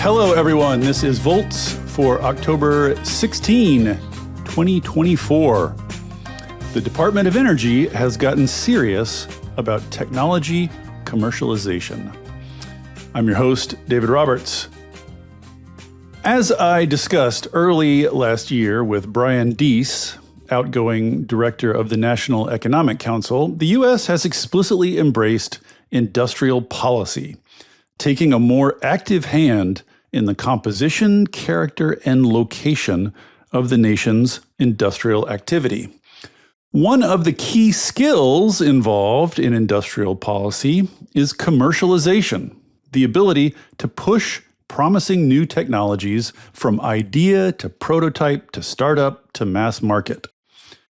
Hello, everyone. This is Volts for October 16, 2024. The Department of Energy has gotten serious about technology commercialization. I'm your host, David Roberts. As I discussed early last year with Brian Deese, outgoing director of the National Economic Council, the U.S. has explicitly embraced industrial policy, taking a more active hand in the composition, character, and location of the nation's industrial activity. One of the key skills involved in industrial policy is commercialization, the ability to push promising new technologies from idea to prototype to startup to mass market.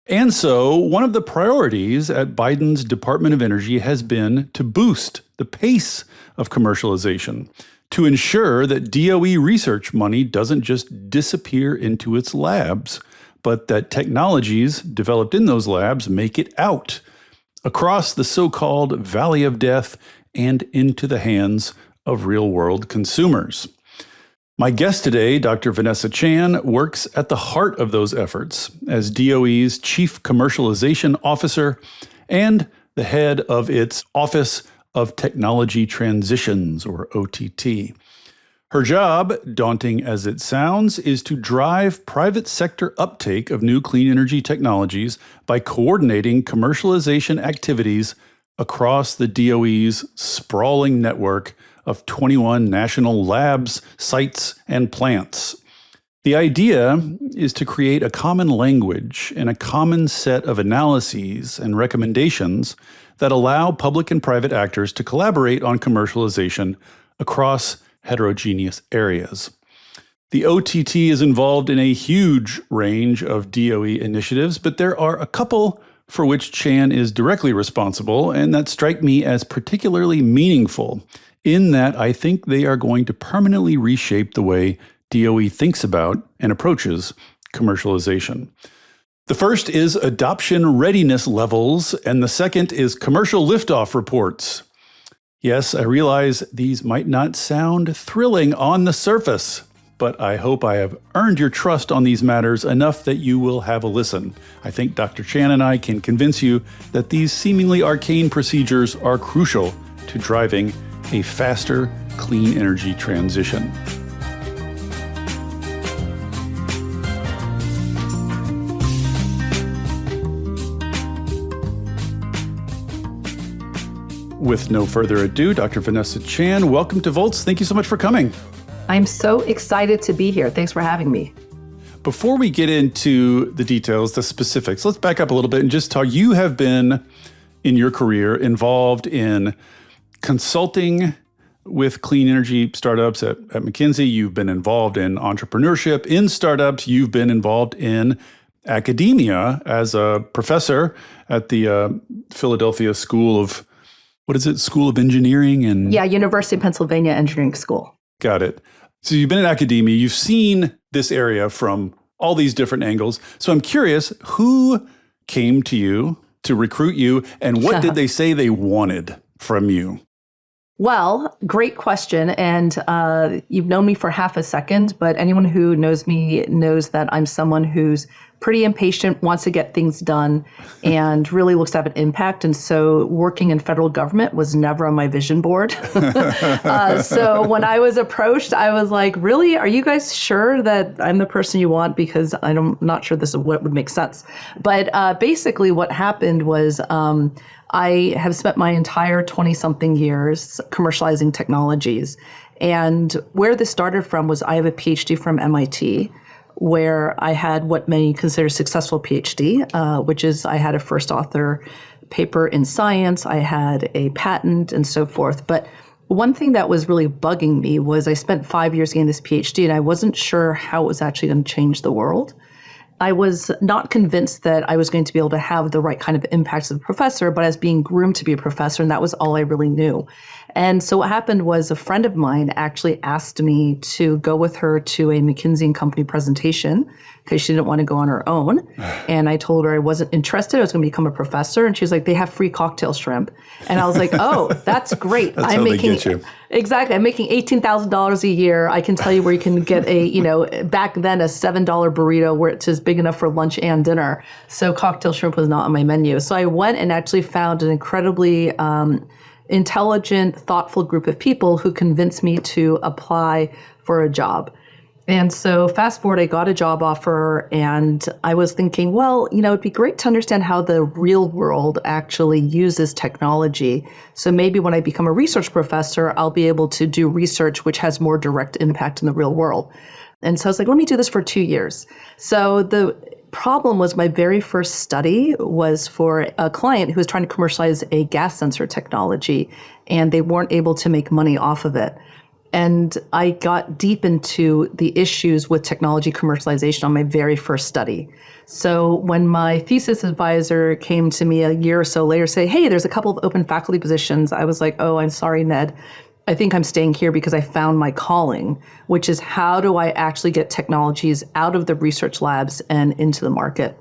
And so, one of the priorities at Biden's Department of Energy has been to boost the pace of commercialization, to ensure that DoE research money doesn't just disappear into its labs, but that technologies developed in those labs make it out across the so-called valley of death and into the hands of real-world consumers. My guest today, Dr. Vanessa Chan, works at the heart of those efforts as DOE's Chief Commercialization Officer and the head of its Office of Technology Transitions, or OTT. Her job, daunting as it sounds, is to drive private sector uptake of new clean energy technologies by coordinating commercialization activities across the DOE's sprawling network of 21 national labs, sites, and plants. The idea is to create a common language and a common set of analyses and recommendations that allow public and private actors to collaborate on commercialization across heterogeneous areas. The OTT is involved in a huge range of DOE initiatives, but there are a couple for which Chan is directly responsible, and that strike me as particularly meaningful, in that I think they are going to permanently reshape the way DOE thinks about and approaches commercialization. The first is adoption readiness levels, and the second is commercial liftoff reports. Yes, I realize these might not sound thrilling on the surface, but I hope I have earned your trust on these matters enough that you will have a listen. I think Dr. Chan and I can convince you that these seemingly arcane procedures are crucial to driving a faster, clean energy transition. With no further ado, Dr. Vanessa Chan, welcome to Volts. Thank you so much for coming. I'm so excited to be here. Thanks for having me. Before we get into the details, the specifics, let's back up a little bit and just talk. You have been, in your career, involved in consulting with clean energy startups at McKinsey. You've been involved in entrepreneurship in startups. You've been involved in academia as a professor at the Philadelphia School of, School of Engineering? University of Pennsylvania Engineering School. Got it. So you've been in academia. You've seen this area from all these different angles. So I'm curious, who came to you to recruit you, and what did they say they wanted from you? Well, great question. And you've known me for half a second, but anyone who knows me knows that I'm someone who's pretty impatient, wants to get things done, and really looks to have an impact. And so working in federal government was never on my vision board. So when I was approached, I was like, really, are you guys sure that I'm the person you want? Because I'm not sure this is what would make sense. But basically what happened was I have spent my entire 20-something years commercializing technologies. And where this started from was I have a PhD from MIT, where I had what many consider successful PhD, which is I had a first author paper in Science, I had a patent, and so forth. But one thing that was really bugging me was I spent 5 years getting this PhD, and I wasn't sure how it was actually going to change the world. I was not convinced that I was going to be able to have the right kind of impact as a professor, but as being groomed to be a professor, and that was all I really knew. And so what happened was a friend of mine actually asked me to go with her to a McKinsey & Company presentation because she didn't want to go on her own. And I told her I wasn't interested. I was going to become a professor. And she was like, they have free cocktail shrimp. And I was like, oh, that's great. That's how they get you. Exactly. I'm making $18,000 a year. I can tell you where you can get back then a $7 burrito where it's just big enough for lunch and dinner. So cocktail shrimp was not on my menu. So I went and actually found an incredibly intelligent, thoughtful group of people who convinced me to apply for a job. And so fast forward, I got a job offer and I was thinking, well, it'd be great to understand how the real world actually uses technology. So maybe when I become a research professor, I'll be able to do research which has more direct impact in the real world. And so I was like, let me do this for 2 years. So the problem was my very first study was for a client who was trying to commercialize a gas sensor technology, and they weren't able to make money off of it. And I got deep into the issues with technology commercialization on my very first study. So when my thesis advisor came to me a year or so later, say, hey, there's a couple of open faculty positions, I was like, oh, I'm sorry, Ned. I think I'm staying here because I found my calling, which is how do I actually get technologies out of the research labs and into the market?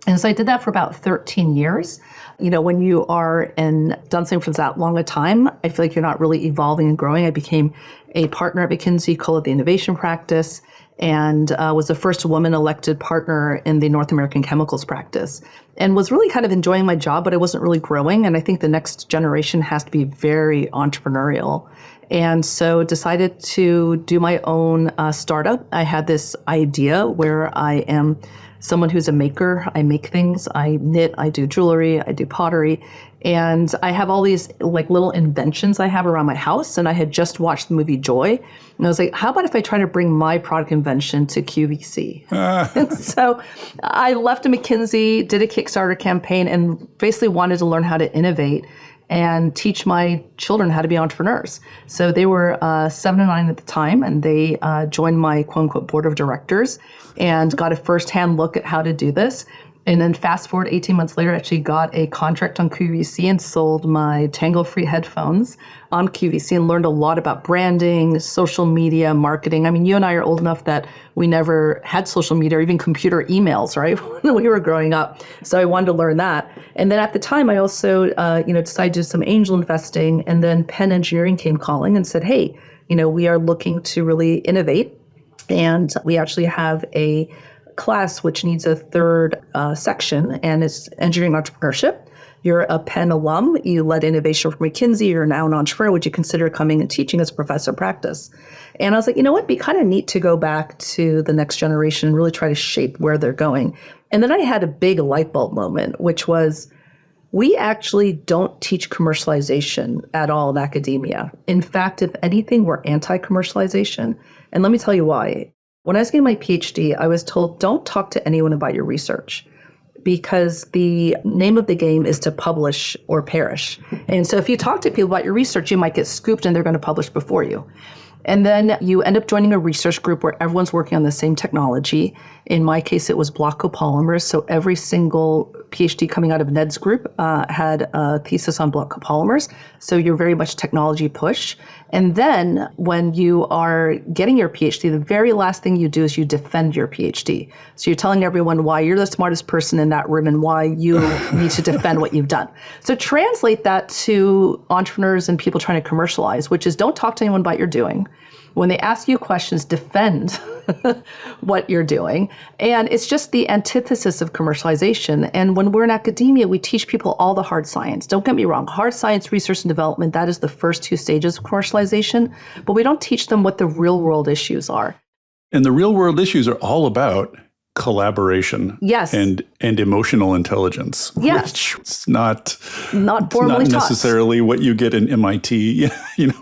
And so I did that for about 13 years. When you are done something for that long a time, I feel like you're not really evolving and growing. I became a partner at McKinsey, co-led the innovation practice, and was the first woman elected partner in the North American chemicals practice, and was really kind of enjoying my job, but I wasn't really growing. And I think the next generation has to be very entrepreneurial. And so decided to do my own startup. I had this idea where I am someone who's a maker. I make things, I knit, I do jewelry, I do pottery. And I have all these little inventions I have around my house. And I had just watched the movie Joy. And I was like, how about if I try to bring my product invention to QVC? And so I left McKinsey, did a Kickstarter campaign, and basically wanted to learn how to innovate and teach my children how to be entrepreneurs. So they were 7 and 9 at the time, and they joined my quote-unquote board of directors and got a firsthand look at how to do this. And then fast forward 18 months later, I actually got a contract on QVC and sold my tangle-free headphones on QVC and learned a lot about branding, social media, marketing. I mean, you and I are old enough that we never had social media or even computer emails, right, when we were growing up. So I wanted to learn that. And then at the time, I also, decided to do some angel investing. And then Penn Engineering came calling and said, hey, we are looking to really innovate. And we actually have a class which needs a third section, and it's engineering entrepreneurship. You're a Penn alum, you led innovation from McKinsey, you're now an entrepreneur, would you consider coming and teaching as a professor of practice? And I was like, it'd be kind of neat to go back to the next generation and really try to shape where they're going. And then I had a big light bulb moment, which was, we actually don't teach commercialization at all in academia. In fact, if anything, we're anti-commercialization. And let me tell you why. When I was getting my PhD, I was told, don't talk to anyone about your research because the name of the game is to publish or perish. And so if you talk to people about your research, you might get scooped and they're going to publish before you. And then you end up joining a research group where everyone's working on the same technology. In my case, it was block copolymers. So every single PhD coming out of Ned's group had a thesis on block copolymers. So you're very much technology push. And then when you are getting your PhD, the very last thing you do is you defend your PhD. So you're telling everyone why you're the smartest person in that room and why you need to defend what you've done. So translate that to entrepreneurs and people trying to commercialize, which is don't talk to anyone about what you're doing. When they ask you questions, defend what you're doing. And it's just the antithesis of commercialization. And when we're in academia, we teach people all the hard science. Don't get me wrong, hard science, research and development, that is the first 2 stages of commercialization, but we don't teach them what the real world issues are. And the real world issues are all about collaboration, yes, and emotional intelligence, yes, which is not formally taught. Necessarily what you get in MIT,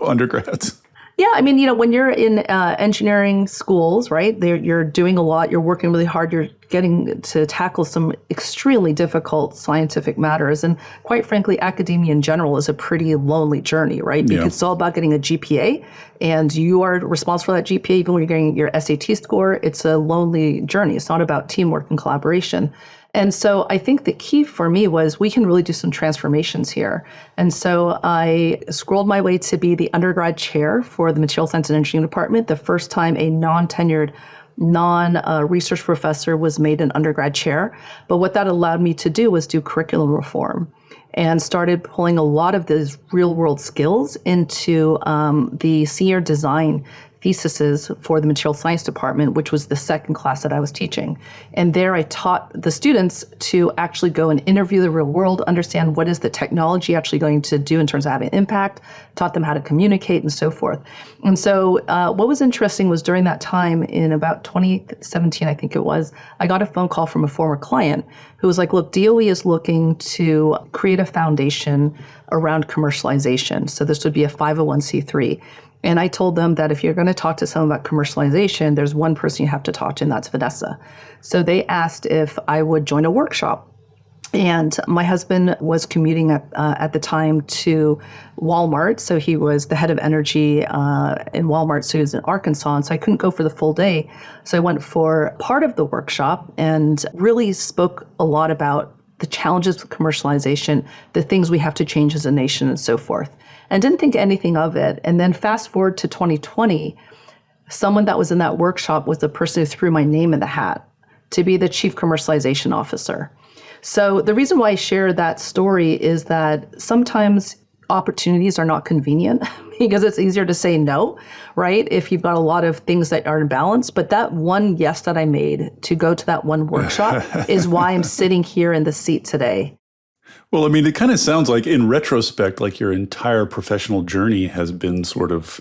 undergrads. Yeah, I mean, when you're in engineering schools, right, you're doing a lot, you're working really hard, you're getting to tackle some extremely difficult scientific matters. And quite frankly, academia in general is a pretty lonely journey, right? Because it's all about getting a GPA, and you are responsible for that GPA even when you're getting your SAT score. It's a lonely journey. It's not about teamwork and collaboration. And so I think the key for me was we can really do some transformations here. And so I scrolled my way to be the undergrad chair for the Material Science and Engineering Department, the first time a non-tenured, non-research professor was made an undergrad chair. But what that allowed me to do was do curriculum reform and started pulling a lot of those real-world skills into the senior design theses for the Material Science Department, which was the second class that I was teaching. And there I taught the students to actually go and interview the real world, understand what is the technology actually going to do in terms of having impact, taught them how to communicate and so forth. And so what was interesting was during that time in about 2017, I think it was, I got a phone call from a former client who was like, look, DOE is looking to create a foundation around commercialization. So this would be a 501c3. And I told them that if you're going to talk to someone about commercialization, there's one person you have to talk to, and that's Vanessa. So they asked if I would join a workshop. And my husband was commuting at the time to Walmart. So he was the head of energy in Walmart. So he was in Arkansas. And so I couldn't go for the full day. So I went for part of the workshop and really spoke a lot about the challenges with commercialization, the things we have to change as a nation and so forth. And didn't think anything of it. And then fast forward to 2020, someone that was in that workshop was the person who threw my name in the hat to be the Chief Commercialization Officer. So the reason why I share that story is that sometimes opportunities are not convenient because it's easier to say no, right? If you've got a lot of things that are in balance. But that one yes that I made to go to that one workshop is why I'm sitting here in the seat today. Well, I mean, it kind of sounds like in retrospect, like your entire professional journey has been sort of,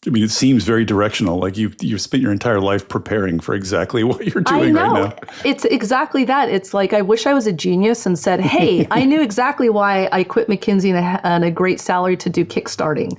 I mean, it seems very directional. Like you've spent your entire life preparing for exactly what you're doing right now. It's exactly that. It's like, I wish I was a genius and said, hey, I knew exactly why I quit McKinsey and a great salary to do kickstarting.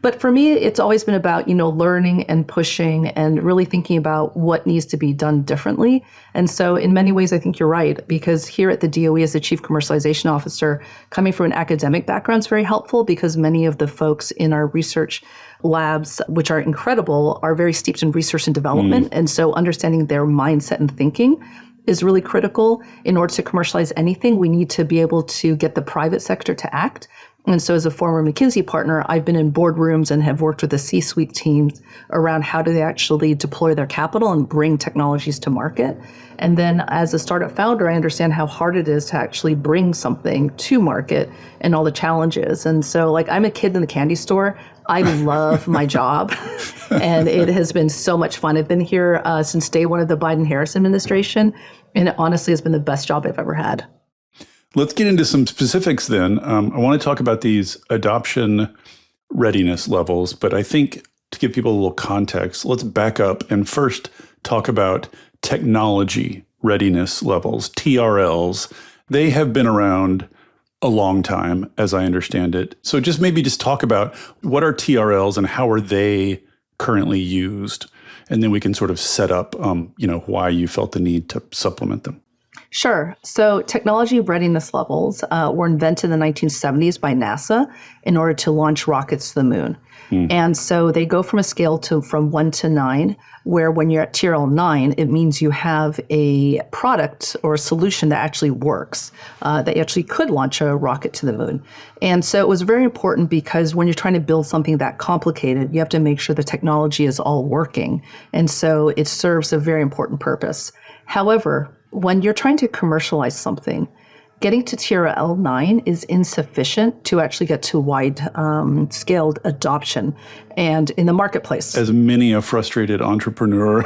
But for me, it's always been about, learning and pushing and really thinking about what needs to be done differently. And so in many ways, I think you're right, because here at the DOE as the Chief Commercialization Officer, coming from an academic background is very helpful because many of the folks in our research labs, which are incredible, are very steeped in research and development. And so understanding their mindset and thinking is really critical. In order to commercialize anything, we need to be able to get the private sector to act. And so as a former McKinsey partner, I've been in boardrooms and have worked with the C-suite teams around how do they actually deploy their capital and bring technologies to market. And then as a startup founder, I understand how hard it is to actually bring something to market and all the challenges. And so I'm a kid in the candy store. I love my job, and it has been so much fun. I've been here since day one of the Biden-Harris administration, and it honestly has been the best job I've ever had. Let's get into some specifics then. I want to talk about these adoption readiness levels, but I think to give people a little context, let's back up and first talk about technology readiness levels, TRLs. They have been around a long time, as I understand it. So just talk about what are TRLs and how are they currently used? And then we can sort of set up, why you felt the need to supplement them. Sure. So technology readiness levels were invented in the 1970s by NASA in order to launch rockets to the moon. And so they go from a scale from 1 to 9, where when you're at TRL 9, it means you have a product or a solution that actually works, that actually could launch a rocket to the moon. And so it was very important because when you're trying to build something that complicated, you have to make sure the technology is all working. And so it serves a very important purpose. However, when you're trying to commercialize something, getting to TRL 9 is insufficient to actually get to wide-scaled adoption and in the marketplace. As many a frustrated entrepreneur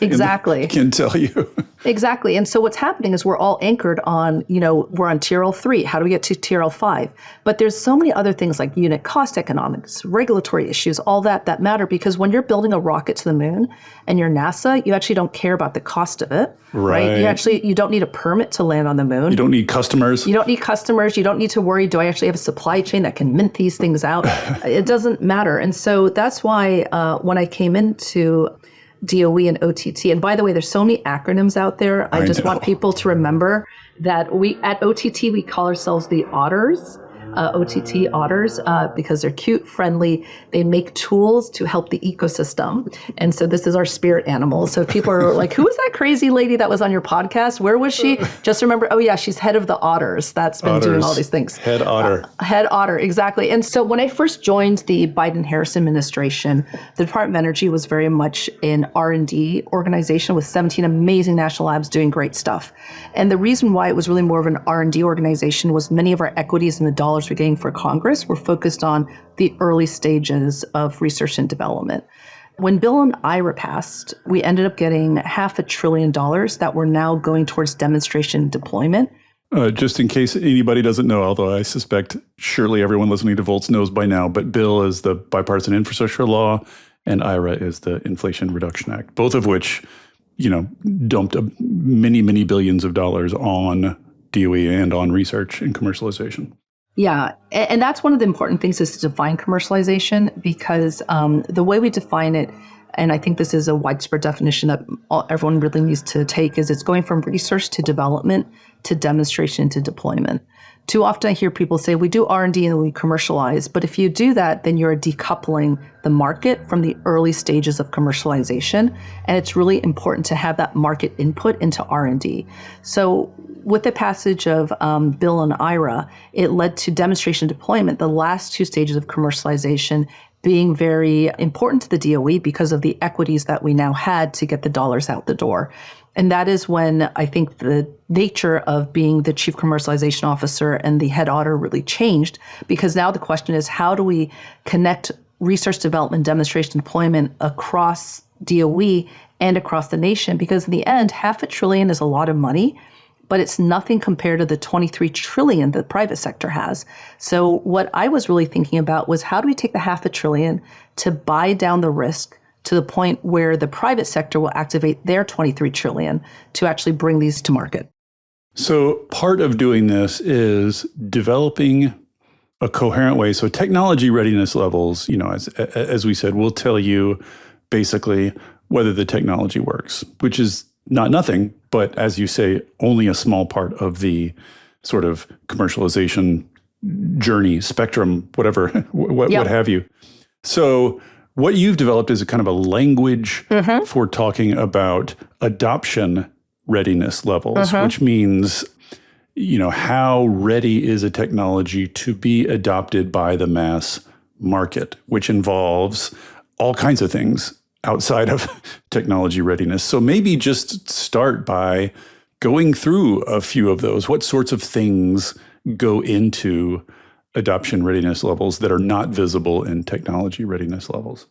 exactly can tell you. Exactly. And so what's happening is we're all anchored on, we're on TRL 3. How do we get to TRL 5? But there's so many other things like unit cost economics, regulatory issues, all that matter, because when you're building a rocket to the moon and you're NASA, you actually don't care about the cost of it, right? You don't need a permit to land on the moon. You don't need customers. You don't need customers. You don't need to worry, do I actually have a supply chain that can mint these things out? It doesn't matter. And so that's why when I came into DOE and OTT. And by the way, there's so many acronyms out there. I just want people to remember that we at OTT, we call ourselves the Otters. OTT Otters, because they're cute, friendly. They make tools to help the ecosystem. And so this is our spirit animal. So if people are like, who was that crazy lady that was on your podcast? Where was she? Just remember, oh yeah, she's head of the Otters. That's been doing all these things. Head Otter. Head Otter, exactly. And so when I first joined the Biden-Harris administration, the Department of Energy was very much an R&D organization with 17 amazing national labs doing great stuff. And the reason why it was really more of an R&D organization was many of our equities and the dollars we're getting for Congress were focused on the early stages of research and development. When Bill and IRA passed, we ended up getting $500 billion that were now going towards demonstration and deployment. Just in case anybody doesn't know, although I suspect surely everyone listening to Volts knows by now, but Bill is the Bipartisan Infrastructure Law and IRA is the Inflation Reduction Act, both of which, dumped many, many billions of dollars on DOE and on research and commercialization. Yeah, and that's one of the important things is to define commercialization because the way we define it, and I think this is a widespread definition that everyone really needs to take, is it's going from research to development to demonstration to deployment. Too often I hear people say, we do R&D and we commercialize, but if you do that, then you're decoupling the market from the early stages of commercialization, and it's really important to have that market input into R&D. So with the passage of Bill and IRA, it led to demonstration deployment, the last two stages of commercialization being very important to the DOE because of the equities that we now had to get the dollars out the door. And that is when I think the nature of being the chief commercialization officer and the head auditor really changed, because now the question is, how do we connect research development, demonstration, deployment across DOE and across the nation? Because in the end, $500 billion is a lot of money, but it's nothing compared to the $23 trillion that the private sector has. So what I was really thinking about was, how do we take the $500 billion to buy down the risk to the point where the private sector will activate their $23 trillion to actually bring these to market? So part of doing this is developing a coherent way. So technology readiness levels, as we said, will tell you basically whether the technology works, which is not nothing, but as you say, only a small part of the sort of commercialization journey, spectrum, whatever, what have you. So what you've developed is a kind of a language for talking about adoption readiness levels, which means, how ready is a technology to be adopted by the mass market, which involves all kinds of things outside of technology readiness. So maybe just start by going through a few of those. What sorts of things go into adoption readiness levels that are not visible in technology readiness levels?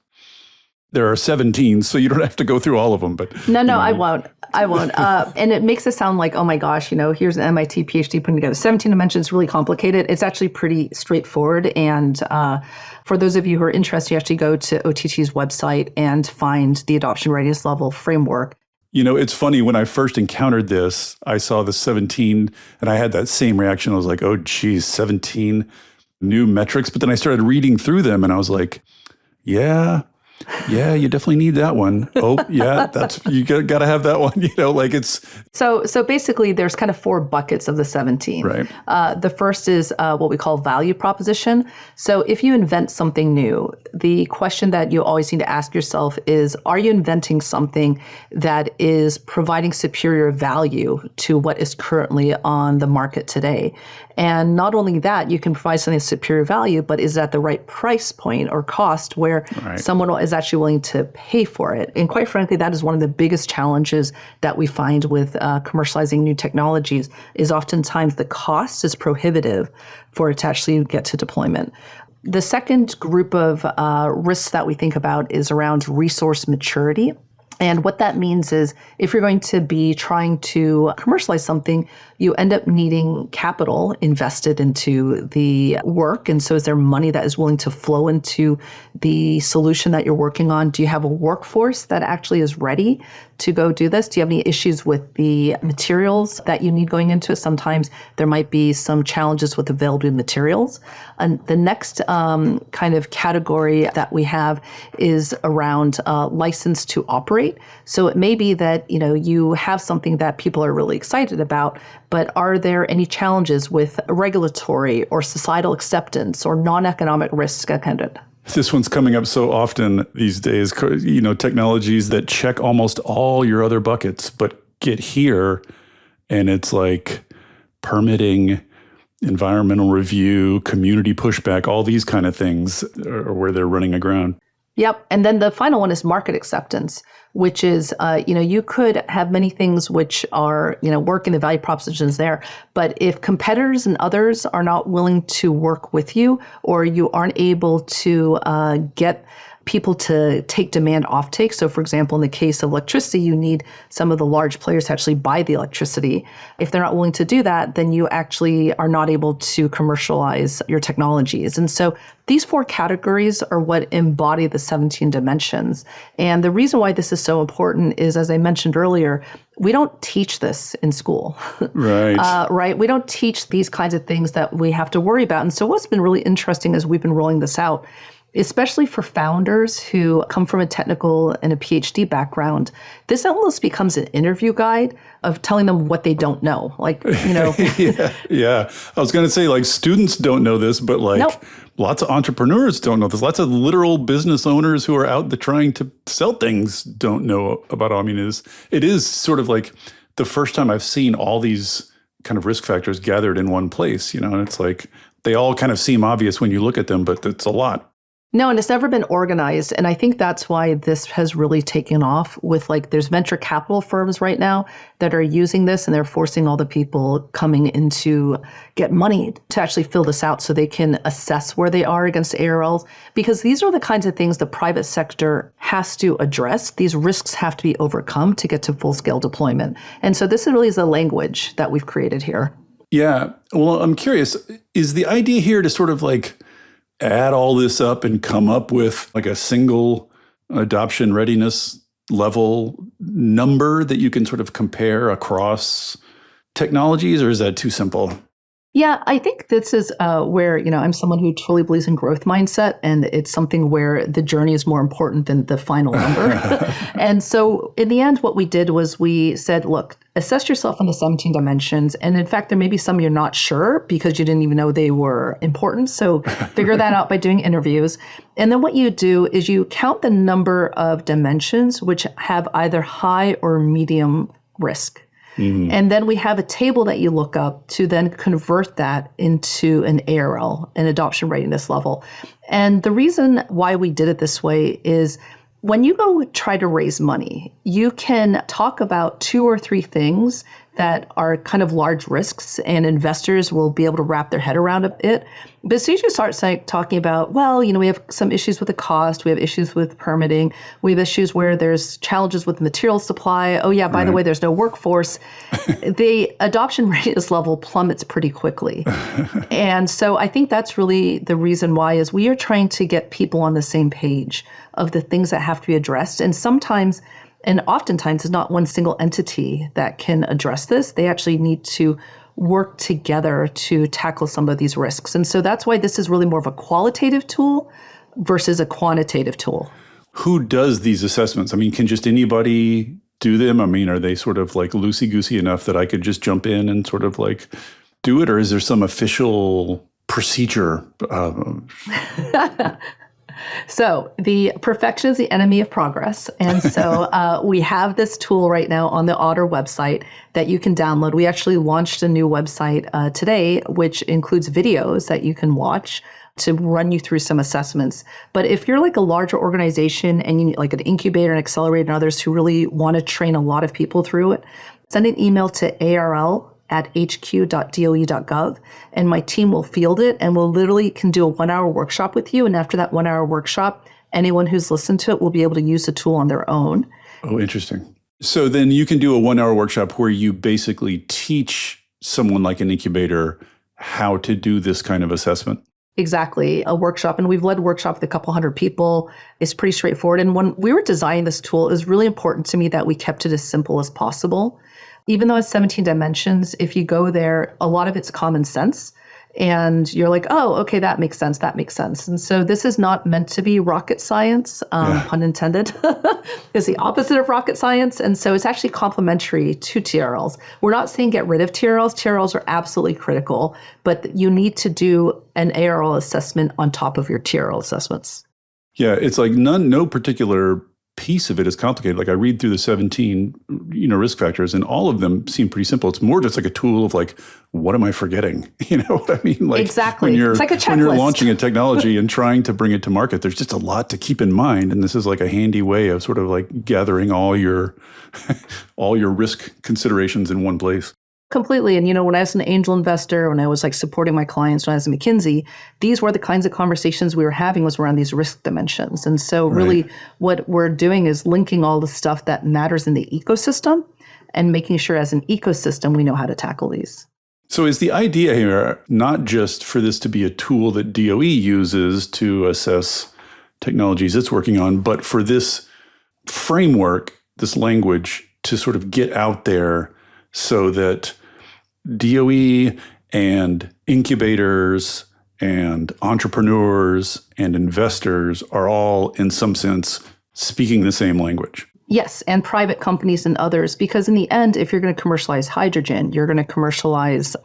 There are 17, so you don't have to go through all of them. But No, I won't. And it makes it sound like, oh my gosh, here's an MIT PhD putting together 17 dimensions, really complicated. It's actually pretty straightforward. And for those of you who are interested, you actually go to OTT's website and find the adoption readiness level framework. It's funny, when I first encountered this, I saw the 17 and I had that same reaction. I was like, oh, geez, 17 new metrics. But then I started reading through them and I was like, yeah, you definitely need that one. Oh, yeah, you got to have that one. It's. So basically, there's kind of four buckets of the 17. Right. The first is what we call value proposition. So if you invent something new, the question that you always need to ask yourself is, are you inventing something that is providing superior value to what is currently on the market today? And not only that, you can provide something of superior value, but is at the right price point or cost where someone is actually willing to pay for it. And quite frankly, that is one of the biggest challenges that we find with commercializing new technologies, is oftentimes the cost is prohibitive for it to actually get to deployment. The second group of risks that we think about is around resource maturity. And what that means is, if you're going to be trying to commercialize something, you end up needing capital invested into the work. And so is there money that is willing to flow into the solution that you're working on? Do you have a workforce that actually is ready to go do this? Do you have any issues with the materials that you need going into it? Sometimes there might be some challenges with availability of materials. And the next kind of category that we have is around license to operate. great. So it may be that, you have something that people are really excited about, but are there any challenges with regulatory or societal acceptance or non-economic risks attended? This one's coming up so often these days, technologies that check almost all your other buckets, but get here and it's like permitting, environmental review, community pushback, all these kind of things are where they're running aground. Yep. And then the final one is market acceptance, which is, you could have many things which are, work in the value propositions there. But if competitors and others are not willing to work with you, or you aren't able to get people to take demand offtake. So for example, in the case of electricity, you need some of the large players to actually buy the electricity. If they're not willing to do that, then you actually are not able to commercialize your technologies. And so these 4 categories are what embody the 17 dimensions. And the reason why this is so important is, as I mentioned earlier, we don't teach this in school. Right. Right. We don't teach these kinds of things that we have to worry about. And so what's been really interesting as we've been rolling this out, especially for founders who come from a technical and a PhD background, this almost becomes an interview guide of telling them what they don't know. Yeah. I was going to say, students don't know this, but Nope. Lots of entrepreneurs don't know this. Lots of literal business owners who are out there trying to sell things don't know about it. I mean, it is sort of like the first time I've seen all these kind of risk factors gathered in one place, and it's like they all kind of seem obvious when you look at them, but it's a lot. No, and it's never been organized. And I think that's why this has really taken off with there's venture capital firms right now that are using this, and they're forcing all the people coming in to get money to actually fill this out so they can assess where they are against ARLs. Because these are the kinds of things the private sector has to address. These risks have to be overcome to get to full scale deployment. And so this really is a language that we've created here. Yeah. Well, I'm curious, is the idea here to sort of add all this up and come up with a single adoption readiness level number that you can sort of compare across technologies, or is that too simple? Yeah, I think this is where, I'm someone who truly believes in growth mindset, and it's something where the journey is more important than the final number. And so in the end, what we did was we said, look, assess yourself on the 17 dimensions. And in fact, there may be some you're not sure because you didn't even know they were important. So figure that out by doing interviews. And then what you do is you count the number of dimensions which have either high or medium risk. Mm-hmm. And then we have a table that you look up to then convert that into an ARL, an adoption readiness level. And the reason why we did it this way is when you go try to raise money, you can talk about 2 or 3 things that are kind of large risks, and investors will be able to wrap their head around it. But as soon as you start talking about, we have some issues with the cost, we have issues with permitting, we have issues where there's challenges with the material supply. Oh yeah, by the way, there's no workforce. The adoption readiness level plummets pretty quickly. And so I think that's really the reason why is we are trying to get people on the same page of the things that have to be addressed. And sometimes, and oftentimes, it's not one single entity that can address this. They actually need to work together to tackle some of these risks. And so that's why this is really more of a qualitative tool versus a quantitative tool. Who does these assessments? I mean, can just anybody do them? I mean, are they sort of loosey-goosey enough that I could just jump in and sort of do it? Or is there some official procedure? So the perfection is the enemy of progress. And so we have this tool right now on the Otter website that you can download. We actually launched a new website today, which includes videos that you can watch to run you through some assessments. But if you're a larger organization and you need an incubator and accelerator and others who really want to train a lot of people through it, send an email to arl@hq.doe.gov, and my team will field it, and we'll literally can do a 1-hour workshop with you. And after that 1-hour workshop, anyone who's listened to it will be able to use the tool on their own. Oh, interesting. So then you can do a 1-hour workshop where you basically teach someone like an incubator how to do this kind of assessment. Exactly, a workshop. And we've led workshop with a couple hundred people. It's pretty straightforward. And when we were designing this tool, it was really important to me that we kept it as simple as possible. Even though it's 17 dimensions, if you go there, a lot of it's common sense. And you're like, oh, okay, that makes sense. That makes sense. And so this is not meant to be rocket science, pun intended. It's the opposite of rocket science. And so it's actually complementary to TRLs. We're not saying get rid of TRLs. TRLs are absolutely critical, but you need to do an ARL assessment on top of your TRL assessments. Yeah, it's like no particular piece of it is complicated. Like I read through the 17, risk factors, and all of them seem pretty simple. It's more just like a tool of like, what am I forgetting? You know what I mean? Like exactly. It's like a checklist. When you're launching a technology and trying to bring it to market, there's just a lot to keep in mind. And this is like a handy way of sort of like gathering all your risk considerations in one place. Completely. And, when I was an angel investor, when I was like supporting my clients, when I was at McKinsey, these were the kinds of conversations we were having was around these risk dimensions. And so really what we're doing is linking all the stuff that matters in the ecosystem and making sure as an ecosystem, we know how to tackle these. So is the idea here not just for this to be a tool that DoE uses to assess technologies it's working on, but for this framework, this language to sort of get out there so that DoE and incubators and entrepreneurs and investors are all, in some sense, speaking the same language? Yes, and private companies and others, because in the end, if you're going to commercialize hydrogen, you're going to commercialize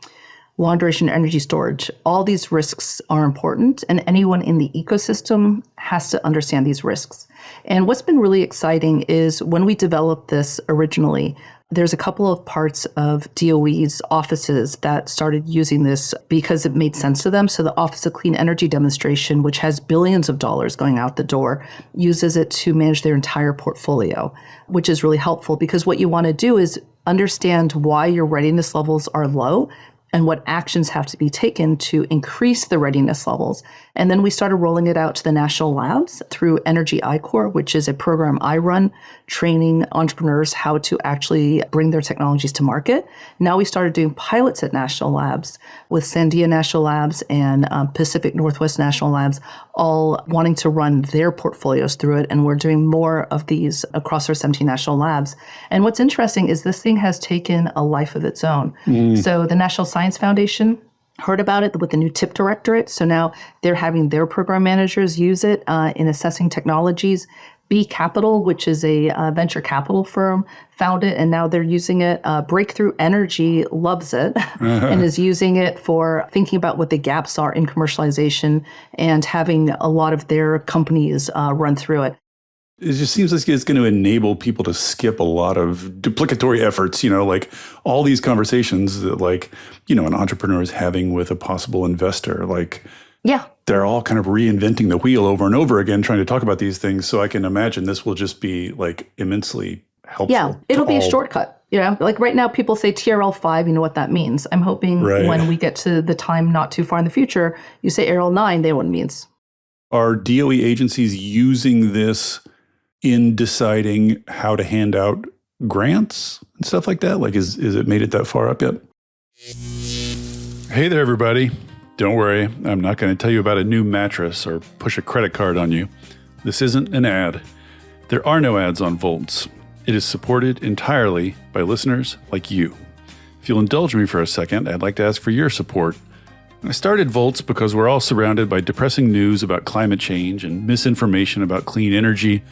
long duration energy storage. All these risks are important, and anyone in the ecosystem has to understand these risks. And what's been really exciting is when we developed this originally, there's a couple of parts of DOE's offices that started using this because it made sense to them. So the Office of Clean Energy Demonstration, which has billions of dollars going out the door, uses it to manage their entire portfolio, which is really helpful because what you want to do is understand why your readiness levels are low and what actions have to be taken to increase the readiness levels. And then we started rolling it out to the national labs through Energy I-Core, which is a program I run, training entrepreneurs how to actually bring their technologies to market. Now we started doing pilots at national labs with Sandia National Labs and Pacific Northwest National Labs, all wanting to run their portfolios through it. And we're doing more of these across our 17 national labs. And what's interesting is this thing has taken a life of its own. So the National Science Foundation heard about it with the new TIP directorate. So now they're having their program managers use it in assessing technologies. B Capital, which is a venture capital firm, found it, and now they're using it. Breakthrough Energy loves it and is using it for thinking about what the gaps are in commercialization and having a lot of their companies run through it. It just seems like it's going to enable people to skip a lot of duplicatory efforts, like all these conversations that an entrepreneur is having with a possible investor. Yeah. They're all kind of reinventing the wheel over and over again, trying to talk about these things. So I can imagine this will just be immensely helpful. Yeah, it'll be a shortcut. Right now people say TRL5, you know what that means. I'm hoping when we get to the time not too far in the future, you say ARL9, they know what it means. Are DOE agencies using this in deciding how to hand out grants and stuff like that? Is it made it that far up yet? Hey there, everybody. Don't worry, I'm not going to tell you about a new mattress or push a credit card on you. This isn't an ad. There are no ads on Volts. It is supported entirely by listeners like you. If you'll indulge me for a second, I'd like to ask for your support. I started Volts because we're all surrounded by depressing news about climate change and misinformation about clean energy,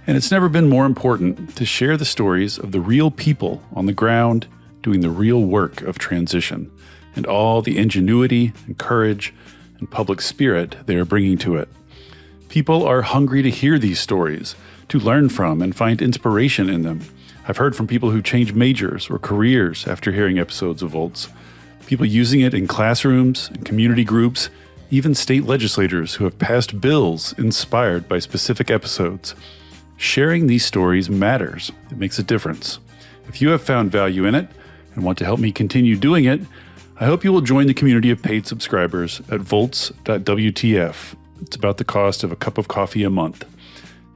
and it's never been more important to share the stories of the real people on the ground doing the real work of transition and all the ingenuity and courage and public spirit they are bringing to it. People are hungry to hear these stories, to learn from and find inspiration in them. I've heard from people who change majors or careers after hearing episodes of Volts, people using it in classrooms and community groups, even state legislators who have passed bills inspired by specific episodes. Sharing these stories matters. It makes a difference. If you have found value in it and want to help me continue doing it, I hope you will join the community of paid subscribers at volts.wtf. It's about the cost of a cup of coffee a month.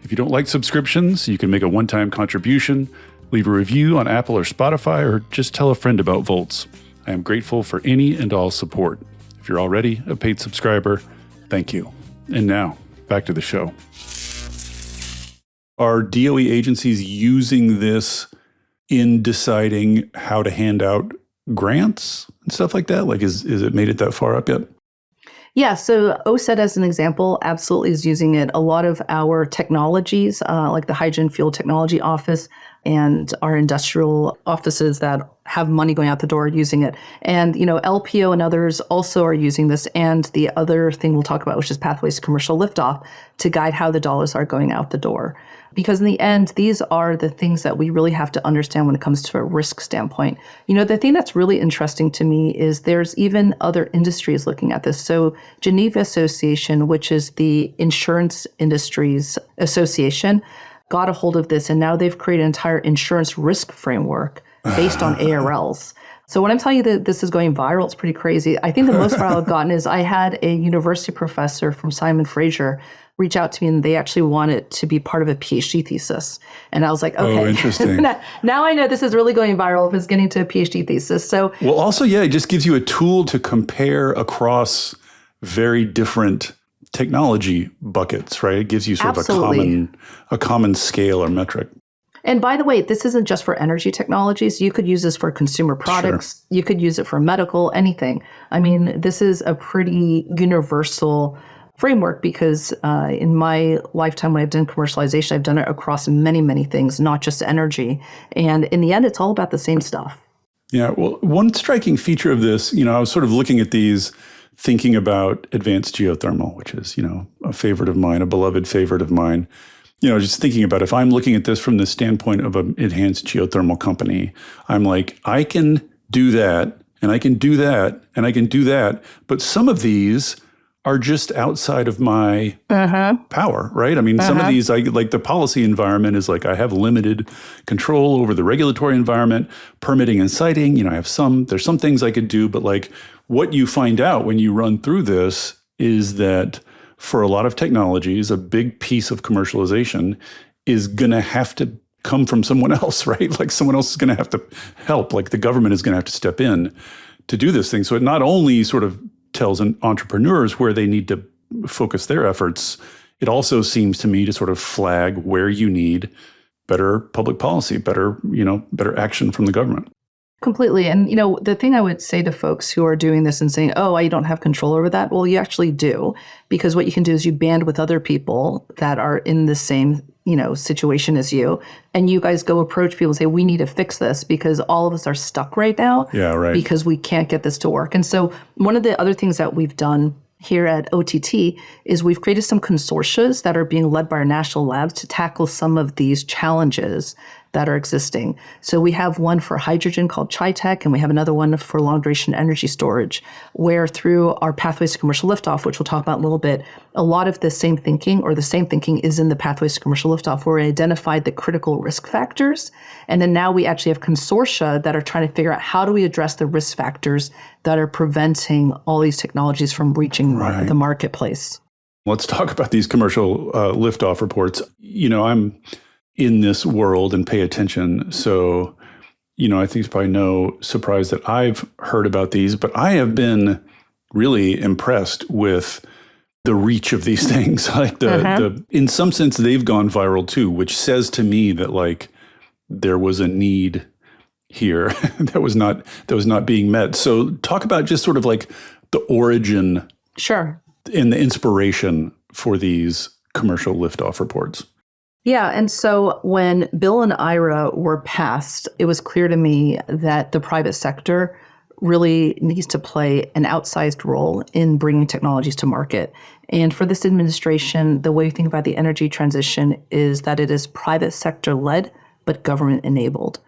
If you don't like subscriptions, you can make a one-time contribution, leave a review on Apple or Spotify, or just tell a friend about Volts. I am grateful for any and all support. If you're already a paid subscriber, thank you. And now, back to the show. Are DOE agencies using this in deciding how to hand out grants and stuff like that? Is it made it that far up yet? Yeah, so OSET as an example absolutely is using it. A lot of our technologies, like the Hydrogen Fuel Technology Office and our industrial offices that have money going out the door are using it. And, LPO and others also are using this. And the other thing we'll talk about, which is pathways to commercial liftoff, to guide how the dollars are going out the door. Because in the end, these are the things that we really have to understand when it comes to a risk standpoint. The thing that's really interesting to me is there's even other industries looking at this. So Geneva Association, which is the insurance industries association, got a hold of this, and now they've created an entire insurance risk framework based on ARLs. So when I'm telling you that this is going viral, it's pretty crazy. I think the most viral I've gotten is I had a university professor from Simon Fraser reach out to me, and they actually want it to be part of a PhD thesis. And I was like, okay, interesting. now I know this is really going viral if it's getting to a PhD thesis. So, well, also, it just gives you a tool to compare across very different technology buckets, right? It gives you sort Absolutely. of a common scale or metric. And by the way, this isn't just for energy technologies. You could use this for consumer products. Sure. You could use it for medical, anything. I mean, this is a pretty universal framework because in my lifetime when I've done commercialization, I've done it across many, many things, not just energy. And in the end, it's all about the same stuff. Yeah, well, one striking feature of this, I was sort of looking at these, thinking about advanced geothermal, which is, a favorite of mine, a beloved favorite of mine. Just thinking about if I'm looking at this from the standpoint of an enhanced geothermal company, I'm like, I can do that, and I can do that, and I can do that. But some of these are just outside of my power, right? I mean, some of these, like the policy environment is like, I have limited control over the regulatory environment, permitting and siting. There's some things I could do, but like what you find out when you run through this is that for a lot of technologies, a big piece of commercialization is going to have to come from someone else, right? Like someone else is going to have to help, like the government is going to have to step in to do this thing. So it not only sort of tells entrepreneurs where they need to focus their efforts, it also seems to me to sort of flag where you need better public policy, better action from the government. Completely. And, the thing I would say to folks who are doing this and saying, oh, I don't have control over that. Well, you actually do, because what you can do is you band with other people that are in the same, situation as you. And you guys go approach people and say, we need to fix this because all of us are stuck right now. Yeah, right. Because we can't get this to work. And so one of the other things that we've done here at OTT is we've created some consortia that are being led by our national labs to tackle some of these challenges that are existing. So we have one for hydrogen called ChiTech, and we have another one for long duration energy storage, where through our pathways to commercial liftoff, which we'll talk about in a little bit, a lot of the same thinking is in the pathways to commercial liftoff, where we identified the critical risk factors. And then now we actually have consortia that are trying to figure out how do we address the risk factors that are preventing all these technologies from reaching the marketplace. Let's talk about these commercial liftoff reports. I'm in this world and pay attention. So, I think it's probably no surprise that I've heard about these, but I have been really impressed with the reach of these things. Like in some sense, they've gone viral too, which says to me that like there was a need here that was not being met. So talk about just sort of like the origin. Sure. And the inspiration for these commercial liftoff reports. Yeah. And so when Bill and IRA were passed, it was clear to me that the private sector really needs to play an outsized role in bringing technologies to market. And for this administration, the way we think about the energy transition is that it is private sector led, but government enabled.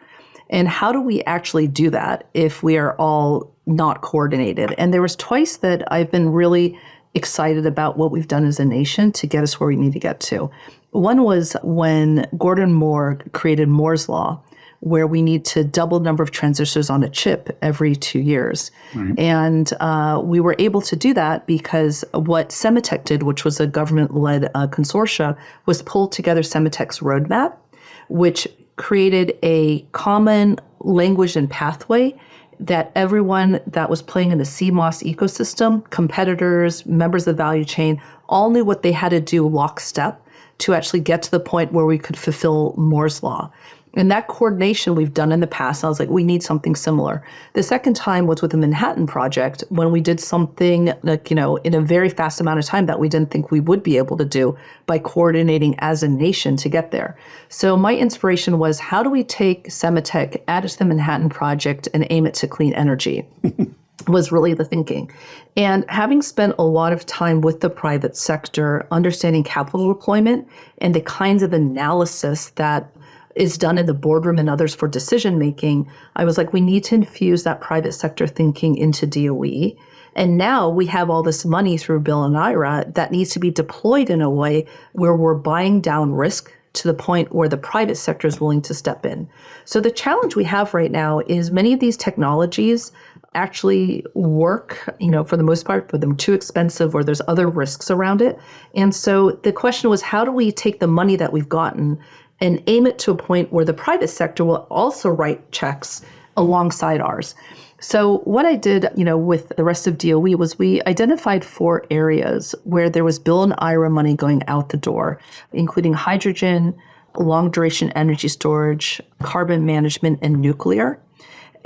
And how do we actually do that if we are all not coordinated? And there was twice that I've been really excited about what we've done as a nation to get us where we need to get to. One was when Gordon Moore created Moore's Law, where we need to double the number of transistors on a chip every 2 years. Right. And we were able to do that because what Semitech did, which was a government-led consortia, was pull together Semitech's roadmap, which created a common language and pathway that everyone that was playing in the CMOS ecosystem, competitors, members of the value chain, all knew what they had to do lockstep to actually get to the point where we could fulfill Moore's Law. And that coordination we've done in the past. I was like, we need something similar. The second time was with the Manhattan Project, when we did something like, in a very fast amount of time that we didn't think we would be able to do by coordinating as a nation to get there. So my inspiration was, how do we take Sematech, add it to the Manhattan Project, and aim it to clean energy? Was really the thinking. And having spent a lot of time with the private sector, understanding capital deployment and the kinds of analysis that is done in the boardroom and others for decision making, I was like, we need to infuse that private sector thinking into DOE. And now we have all this money through Bill and IRA that needs to be deployed in a way where we're buying down risk to the point where the private sector is willing to step in. So the challenge we have right now is many of these technologies actually work, for the most part, but they're too expensive or there's other risks around it. And so the question was, how do we take the money that we've gotten and aim it to a point where the private sector will also write checks alongside ours? So what I did, with the rest of DOE was we identified 4 areas where there was Bill and IRA money going out the door, including hydrogen, long duration energy storage, carbon management, and nuclear.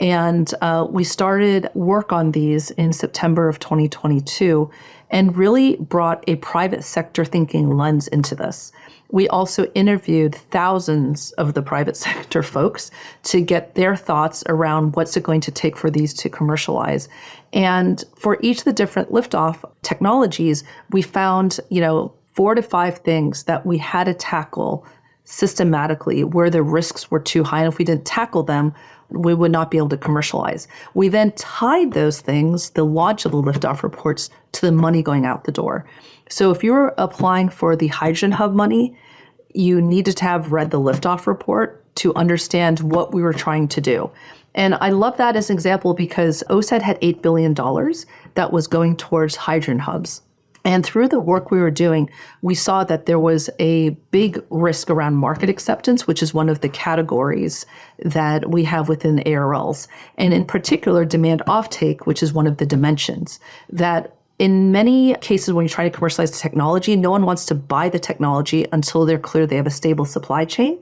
And we started work on these in September of 2022 and really brought a private sector thinking lens into this. We also interviewed thousands of the private sector folks to get their thoughts around what's it going to take for these to commercialize. And for each of the different liftoff technologies, we found, 4 to 5 things that we had to tackle systematically where the risks were too high. And if we didn't tackle them, we would not be able to commercialize. We then tied those things, the launch of the liftoff reports, to the money going out the door. So if you were applying for the hydrogen hub money, you needed to have read the liftoff report to understand what we were trying to do. And I love that as an example because OSED had $8 billion that was going towards hydrogen hubs. And through the work we were doing, we saw that there was a big risk around market acceptance, which is one of the categories that we have within ARLs. And in particular, demand offtake, which is one of the dimensions that in many cases, when you try to commercialize the technology, no one wants to buy the technology until they're clear they have a stable supply chain.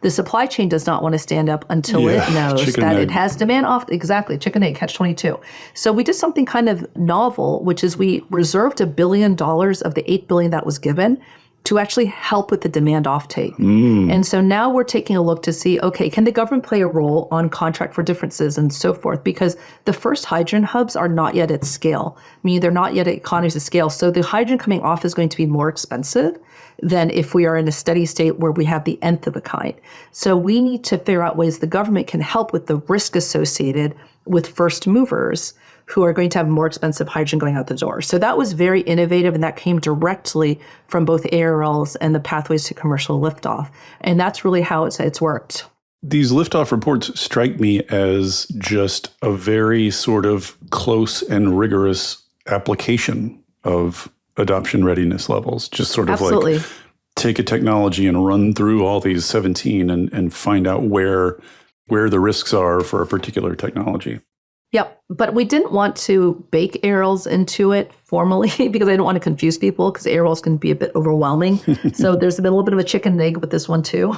The supply chain does not want to stand up until it knows that it has demand off. Exactly, chicken egg, catch 22. So we did something kind of novel, which is we reserved $1 billion of the $8 billion that was given to actually help with the demand offtake. And so now we're taking a look to see, okay, can the government play a role on contract for differences and so forth? Because the first hydrogen hubs are not yet at scale, meaning they're not yet at economies of scale. So the hydrogen coming off is going to be more expensive than if we are in a steady state where we have the nth of a kind. So we need to figure out ways the government can help with the risk associated with first movers who are going to have more expensive hydrogen going out the door. So that was very innovative, and that came directly from both ARLs and the pathways to commercial liftoff. And that's really how it's worked. These liftoff reports strike me as just a very sort of close and rigorous application of adoption readiness levels. Just sort of like take a technology and run through all these 17 and find out where the risks are for a particular technology. Yep. But we didn't want to bake ARLs into it formally because I didn't want to confuse people because ARLs can be a bit overwhelming. So there's been a little bit of a chicken and egg with this one too.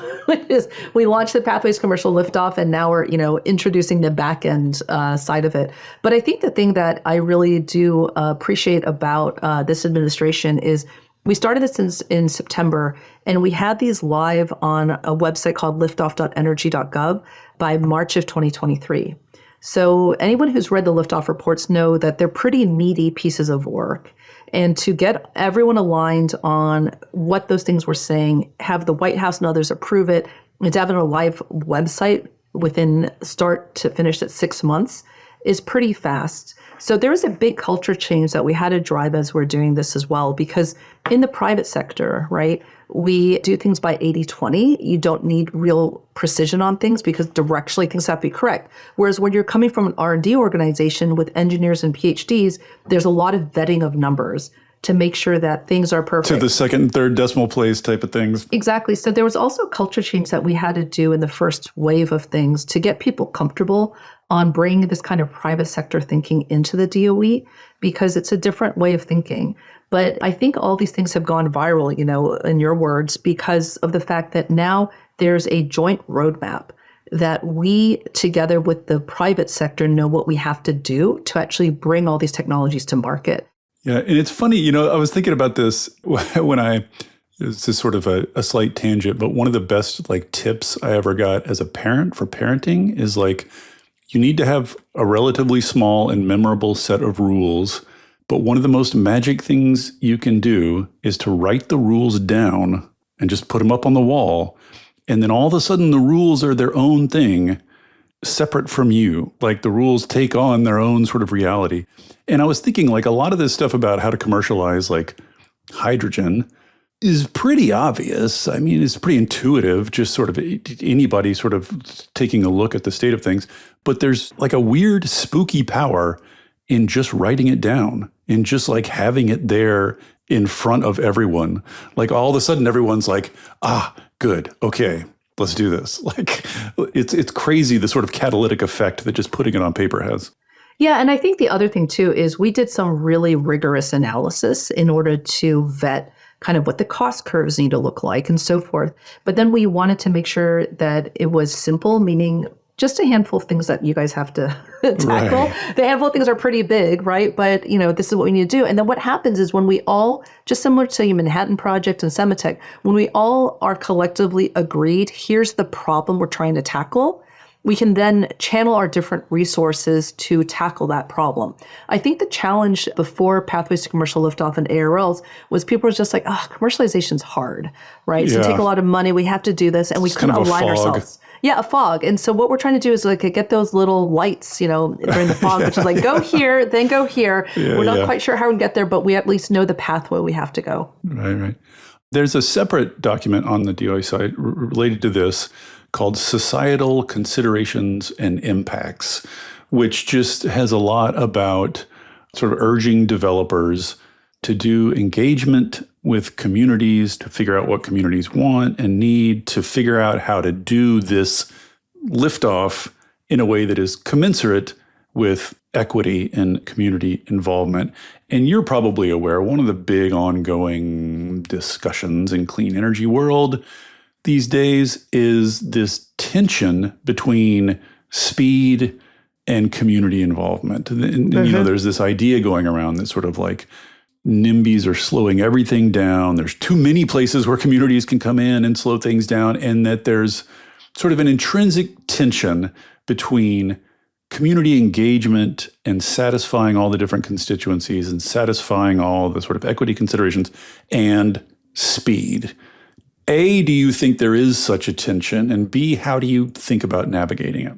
We launched the Pathways Commercial Liftoff and now we're, introducing the back end side of it. But I think the thing that I really do appreciate about this administration is we started this in September, and we had these live on a website called liftoff.energy.gov by March of 2023. So anyone who's read the liftoff reports know that they're pretty meaty pieces of work. And to get everyone aligned on what those things were saying, have the White House and others approve it, and to have it on a live website within start to finish at 6 months is pretty fast. So there is a big culture change that we had to drive as we're doing this as well, because in the private sector, right, we do things by 80-20. You don't need real precision on things because directionally things have to be correct. Whereas when you're coming from an R&D organization with engineers and PhDs, there's a lot of vetting of numbers to make sure that things are perfect. To the second and third decimal place type of things. Exactly. So there was also a culture change that we had to do in the first wave of things to get people comfortable on bringing this kind of private sector thinking into the DOE, because it's a different way of thinking. But I think all these things have gone viral, in your words, because of the fact that now there's a joint roadmap that we, together with the private sector, know what we have to do to actually bring all these technologies to market. Yeah, and it's funny, I was thinking about this it's just sort of a slight tangent, but one of the best tips I ever got as a parent for parenting is you need to have a relatively small and memorable set of rules. But one of the most magic things you can do is to write the rules down and just put them up on the wall. And then all of a sudden the rules are their own thing, separate from you. The rules take on their own sort of reality. And I was thinking a lot of this stuff about how to commercialize hydrogen is pretty obvious. I mean, it's pretty intuitive, just sort of anybody sort of taking a look at the state of things. But there's a weird spooky power in just writing it down, in just having it there in front of everyone. All of a sudden everyone's good, okay, let's do this. It's crazy the sort of catalytic effect that just putting it on paper has. Yeah, and I think the other thing too is we did some really rigorous analysis in order to vet kind of what the cost curves need to look like and so forth. But then we wanted to make sure that it was simple, meaning just a handful of things that you guys have to tackle. Right. The handful of things are pretty big, right? But, this is what we need to do. And then what happens is when we all, just similar to the Manhattan Project and Semitech, when we all are collectively agreed, here's the problem we're trying to tackle, we can then channel our different resources to tackle that problem. I think the challenge before Pathways to Commercial Liftoff and ARLs was people were just commercialization's hard, right? Yeah. So take a lot of money, we have to do this, and we couldn't align ourselves. Yeah, a fog. And so what we're trying to do is get those little lights, during the fog, which is go here, then go here. Yeah, we're not quite sure how we get there, but we at least know the pathway we have to go. Right. There's a separate document on the DoE site related to this called Societal Considerations and Impacts, which just has a lot about sort of urging developers to do engagement with communities, to figure out what communities want and need, to figure out how to do this liftoff in a way that is commensurate with equity and community involvement. And you're probably aware, one of the big ongoing discussions in clean energy world these days is this tension between speed and community involvement. And there's this idea going around that sort of NIMBYs are slowing everything down. There's too many places where communities can come in and slow things down, and that there's sort of an intrinsic tension between community engagement and satisfying all the different constituencies and satisfying all the sort of equity considerations and speed. A, do you think there is such a tension? And B, how do you think about navigating it?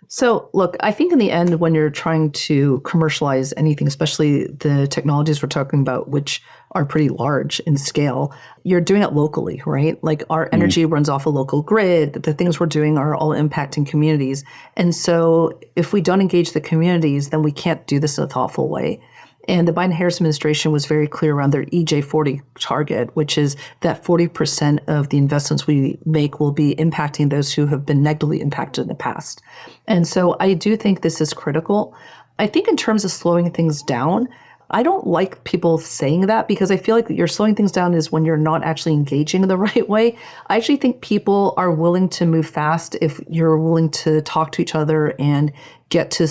So look, I think in the end, when you're trying to commercialize anything, especially the technologies we're talking about, which are pretty large in scale, you're doing it locally, right? Our energy runs off a local grid. The things we're doing are all impacting communities. And so if we don't engage the communities, then we can't do this in a thoughtful way. And the Biden-Harris administration was very clear around their EJ40 target, which is that 40% of the investments we make will be impacting those who have been negatively impacted in the past. And so I do think this is critical. I think in terms of slowing things down, I don't like people saying that because I feel like you're slowing things down is when you're not actually engaging in the right way. I actually think people are willing to move fast if you're willing to talk to each other and get to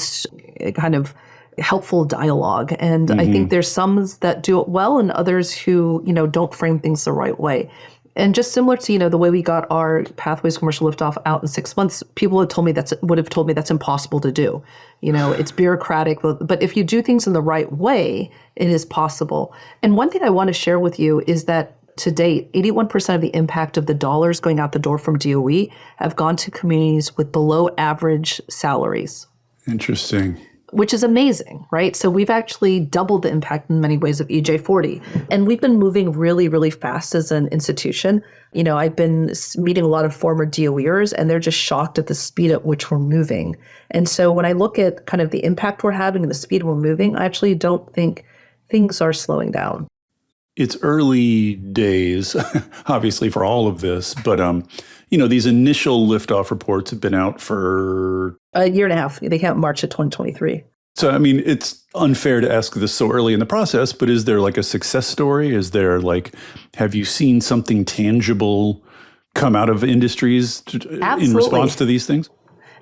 kind of helpful dialogue. And I think there's some that do it well and others who, don't frame things the right way. And just similar to, the way we got our Pathways Commercial Liftoff out in 6 months, people would have told me that's impossible to do. It's bureaucratic, but if you do things in the right way, it is possible. And one thing I want to share with you is that to date, 81% of the impact of the dollars going out the door from DOE have gone to communities with below average salaries. Interesting. Which is amazing, right? So we've actually doubled the impact in many ways of EJ40. And we've been moving really, really fast as an institution. I've been meeting a lot of former DOEers, and they're just shocked at the speed at which we're moving. And so when I look at kind of the impact we're having and the speed we're moving, I actually don't think things are slowing down. It's early days, obviously, for all of this. But, these initial liftoff reports have been out for a year and a half. They came out March of 2023. So, it's unfair to ask this so early in the process, but is there a success story? Is there have you seen something tangible come out of industries in response to these things?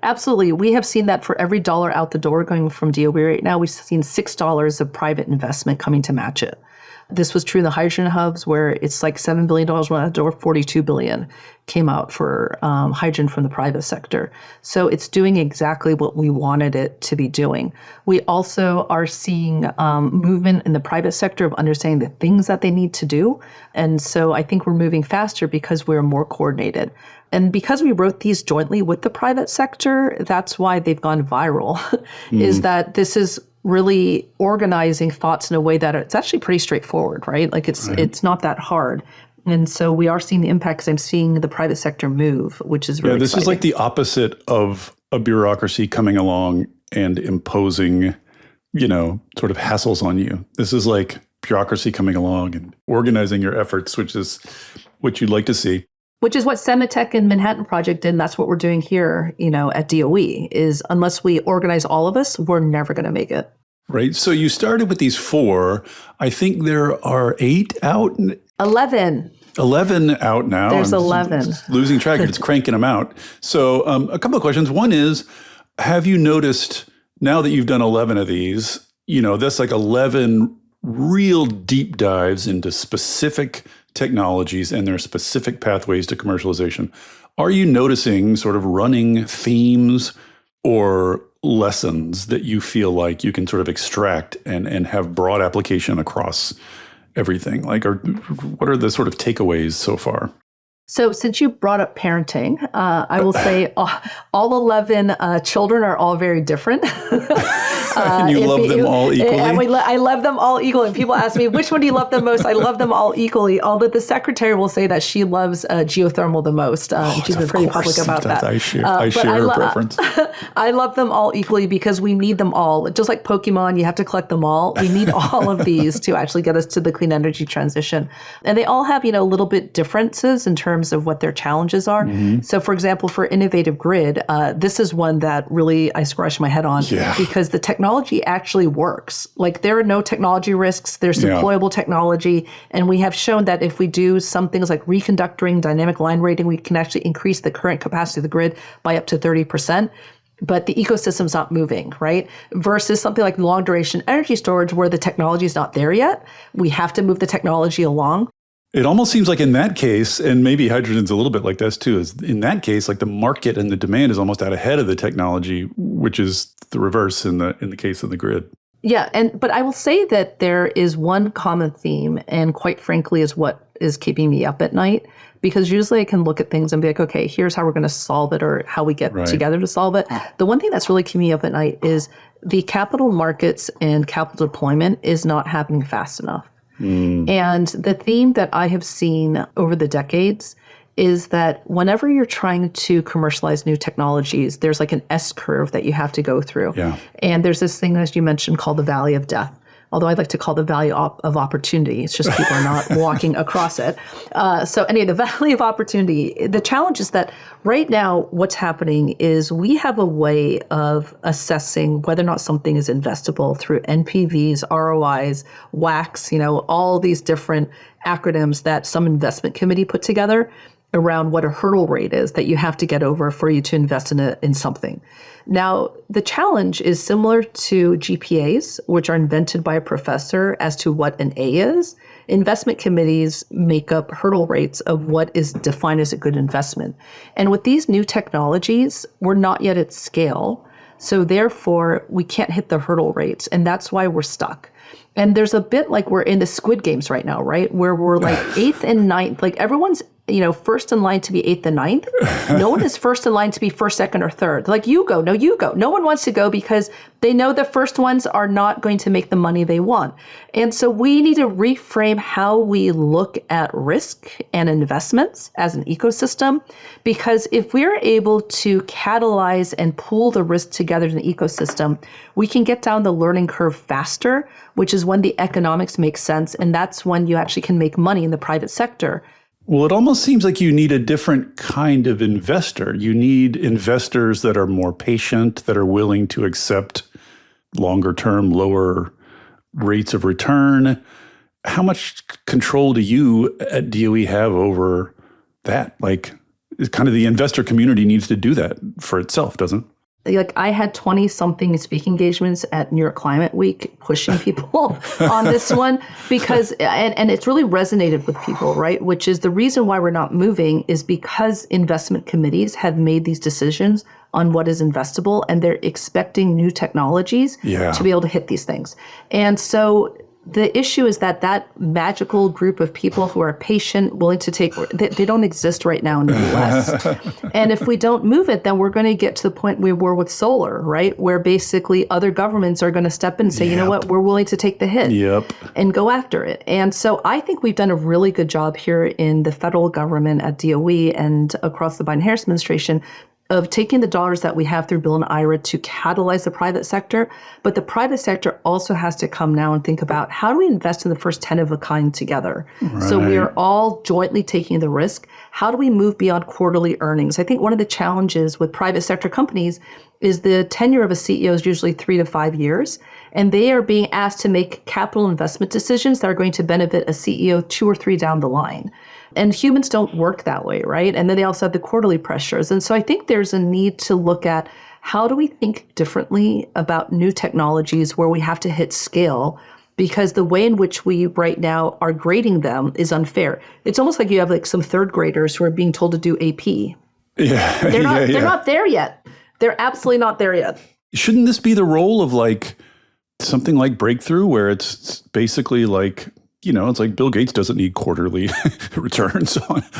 Absolutely. We have seen that for every dollar out the door going from DOE right now, we've seen $6 of private investment coming to match it. This was true in the hydrogen hubs where it's like $7 billion went out the door, $42 billion came out for hydrogen from the private sector. So it's doing exactly what we wanted it to be doing. We also are seeing movement in the private sector of understanding the things that they need to do. And so I think we're moving faster because we're more coordinated. And because we wrote these jointly with the private sector, that's why they've gone viral, is that this is really organizing thoughts in a way that it's actually pretty straightforward, right? Like it's not that hard. And so we are seeing the impact because I'm seeing the private sector move, which is really exciting. Is like the opposite of a bureaucracy coming along and imposing, sort of hassles on you. This is like bureaucracy coming along and organizing your efforts, which is what you'd like to see. Which is what Semitech and Manhattan Project did, and that's what we're doing here, at DOE, is unless we organize all of us, we're never going to make it. Right. So you started with these 4. I think there are 8 out. 11. 11 out now. There's 11. Losing track, it's cranking them out. So a couple of questions. One is, have you noticed now that you've done 11 of these, that's like 11 real deep dives into specific technologies and their specific pathways to commercialization. Are you noticing sort of running themes or lessons that you feel like you can sort of extract and have broad application across everything? What are the sort of takeaways so far? So since you brought up parenting, I will say all 11 children are all very different. And you love them all equally? I love them all equally. And people ask me, which one do you love the most? I love them all equally, although the secretary will say that she loves geothermal the most. She's been pretty public about that. I share her preference. I love them all equally because we need them all. Just like Pokemon, you have to collect them all. We need all of these to actually get us to the clean energy transition. And they all have, a little bit differences in terms of what their challenges are. Mm-hmm. So for example, for innovative grid, this is one that really I scratch my head on because the technology actually works. Like there are no technology risks, there's deployable technology. And we have shown that if we do some things like reconductoring, dynamic line rating, we can actually increase the current capacity of the grid by up to 30%. But the ecosystem's not moving, right? Versus something like long duration energy storage where the technology is not there yet. We have to move the technology along. It almost seems like in that case, and maybe hydrogen's a little bit like this too, is in that case, like the market and the demand is almost out ahead of the technology, which is the reverse in the case of the grid. Yeah, but I will say that there is one common theme, and quite frankly is what is keeping me up at night, because usually I can look at things and be like, okay, here's how we're going to solve it or how we get together to solve it. The one thing that's really keeping me up at night is the capital markets and capital deployment is not happening fast enough. And the theme that I have seen over the decades is that whenever you're trying to commercialize new technologies, there's like an S curve that you have to go through. Yeah. And there's this thing, as you mentioned, called the Valley of Death. Although I'd like to call the Valley of Opportunity. It's just people are not walking across it. So anyway, the Valley of Opportunity, the challenge is that right now what's happening is we have a way of assessing whether or not something is investable through NPVs, ROIs, WACs, all these different acronyms that some investment committee put together around what a hurdle rate is that you have to get over for you to invest in something. Now, the challenge is similar to GPAs, which are invented by a professor as to what an A is. Investment committees make up hurdle rates of what is defined as a good investment. And with these new technologies, we're not yet at scale. So therefore, we can't hit the hurdle rates. And that's why we're stuck. And there's a bit like we're in the Squid Games right now, right? Where we're like 8th and 9th, like everyone's first in line to be 8th and 9th. No one is first in line to be first, second, or third. Like, you go. No, you go. No one wants to go because they know the first ones are not going to make the money they want. And so we need to reframe how we look at risk and investments as an ecosystem, because if we're able to catalyze and pool the risk together in an ecosystem, we can get down the learning curve faster, which is when the economics make sense. And that's when you actually can make money in the private sector. Well, it almost seems like you need a different kind of investor. You need investors that are more patient, that are willing to accept longer term, lower rates of return. How much control do you at DOE have over that? Like, kind of the investor community needs to do that for itself, doesn't it? Like I had 20 something speaking engagements at New York Climate Week pushing people on this one because, and it's really resonated with people, right? Which is the reason why we're not moving is because investment committees have made these decisions on what is investable and they're expecting new technologies to be able to hit these things. And so the issue is that that magical group of people who are patient, willing to take, they don't exist right now in the US. And if we don't move it, then we're going to get to the point we were with solar, right? Where basically other governments are going to step in and say, you know what, we're willing to take the hit and go after it. And so I think we've done a really good job here in the federal government at DOE and across the Biden-Harris administration of taking the dollars that we have through Bill and IRA to catalyze the private sector. But the private sector also has to come now and think about how do we invest in the first 10 of a kind together? Right. So we are all jointly taking the risk. How do we move beyond quarterly earnings? I think one of the challenges with private sector companies is the tenure of a CEO is usually 3 to 5 years. And they are being asked to make capital investment decisions that are going to benefit a CEO 2 or 3 down the line. And humans don't work that way, right? And then they also have the quarterly pressures. And so I think there's a need to look at how do we think differently about new technologies where we have to hit scale, because the way in which we right now are grading them is unfair. It's almost like you have like some third graders who are being told to do AP. Yeah, they're not there yet. They're absolutely not there yet. Shouldn't this be the role of like something like Breakthrough, where it's basically like, you know, it's like Bill Gates doesn't need quarterly returns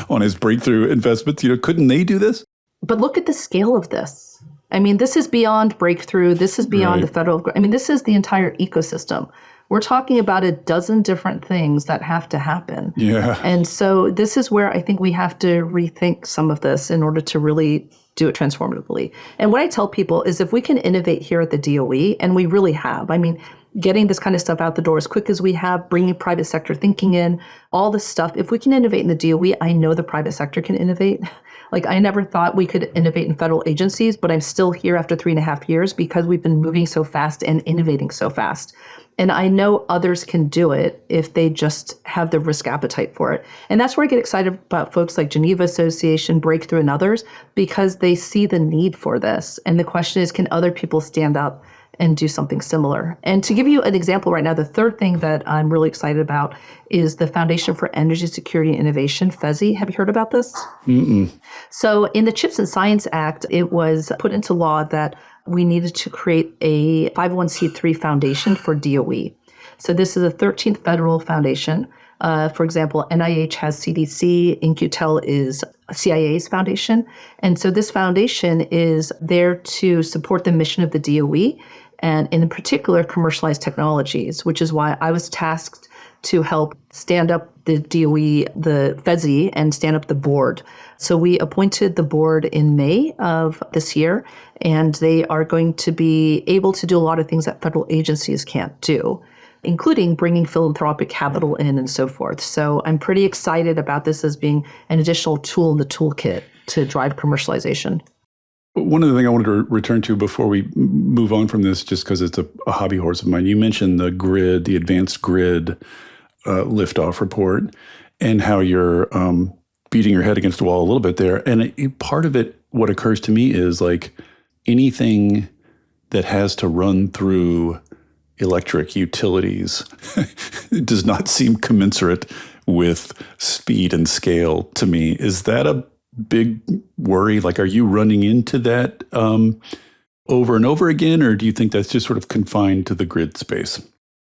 on his breakthrough investments. You know, couldn't they do this? But look at the scale of this. I mean, this is beyond Breakthrough. This is beyond the federal. I mean, this is the entire ecosystem. We're talking about a dozen different things that have to happen. Yeah. And so this is where I think we have to rethink some of this in order to really do it transformatively. And what I tell people is if we can innovate here at the DOE, and we really have, I mean, getting this kind of stuff out the door as quick as we have, bringing private sector thinking in, all this stuff. If we can innovate in the DOE, I know the private sector can innovate. Like I never thought we could innovate in federal agencies, but I'm still here after 3.5 years because we've been moving so fast and innovating so fast. And I know others can do it if they just have the risk appetite for it. And that's where I get excited about folks like Geneva Association, Breakthrough, and others, because they see the need for this. And the question is, can other people stand up and do something similar? And to give you an example right now, the third thing that I'm really excited about is the Foundation for Energy Security and Innovation, FESI. Have you heard about this? Mm-mm. So in the CHIPS and Science Act, it was put into law that we needed to create a 501c3 foundation for DOE. So this is a 13th federal foundation. For example, NIH has CDC, In-Q-Tel is CIA's foundation. And so this foundation is there to support the mission of the DOE and in particular commercialized technologies, which is why I was tasked to help stand up the DOE, the FESI, and stand up the board. So we appointed the board in May of this year, and they are going to be able to do a lot of things that federal agencies can't do, including bringing philanthropic capital in and so forth. So I'm pretty excited about this as being an additional tool in the toolkit to drive commercialization. One other thing I wanted to return to before we move on from this, just because it's a hobby horse of mine, you mentioned the grid, the advanced grid liftoff report, and how you're beating your head against the wall a little bit there. And part of it, what occurs to me is like anything that has to run through electric utilities does not seem commensurate with speed and scale to me. Is that a big worry? Like, are you running into that over and over again, or do you think that's just sort of confined to the grid space?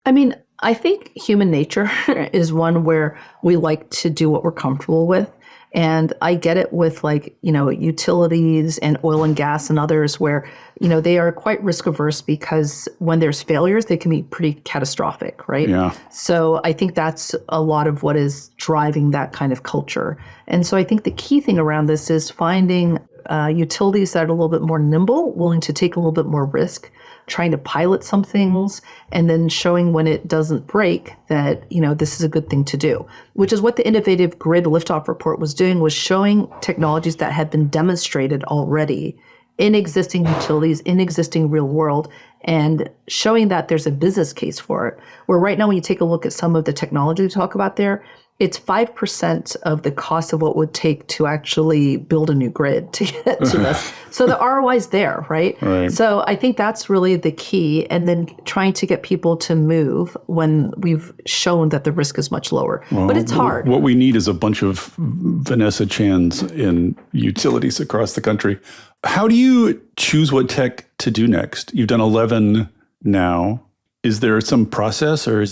I mean, I think human nature is one where we like to do what we're comfortable with. And I get it with like, you know, utilities and oil and gas and others where, you know, they are quite risk averse because when there's failures, they can be pretty catastrophic, right? Yeah. So I think that's a lot of what is driving that kind of culture. And so I think the key thing around this is finding utilities that are a little bit more nimble, willing to take a little bit more risk, trying to pilot some things, and then showing when it doesn't break that, you know, this is a good thing to do, which is what the Innovative Grid Liftoff Report was doing, was showing technologies that had been demonstrated already in existing utilities, in existing real world, and showing that there's a business case for it. Where right now, when you take a look at some of the technology we talk about there, It's 5% of the cost of what it would take to actually build a new grid to get to this. So the ROI is there, right? Right. So I think that's really the key. And then trying to get people to move when we've shown that the risk is much lower. Well, but it's hard. What we need is a bunch of Vanessa Chans in utilities across the country. How do you choose what tech to do next? You've done 11 now. Is there some process, or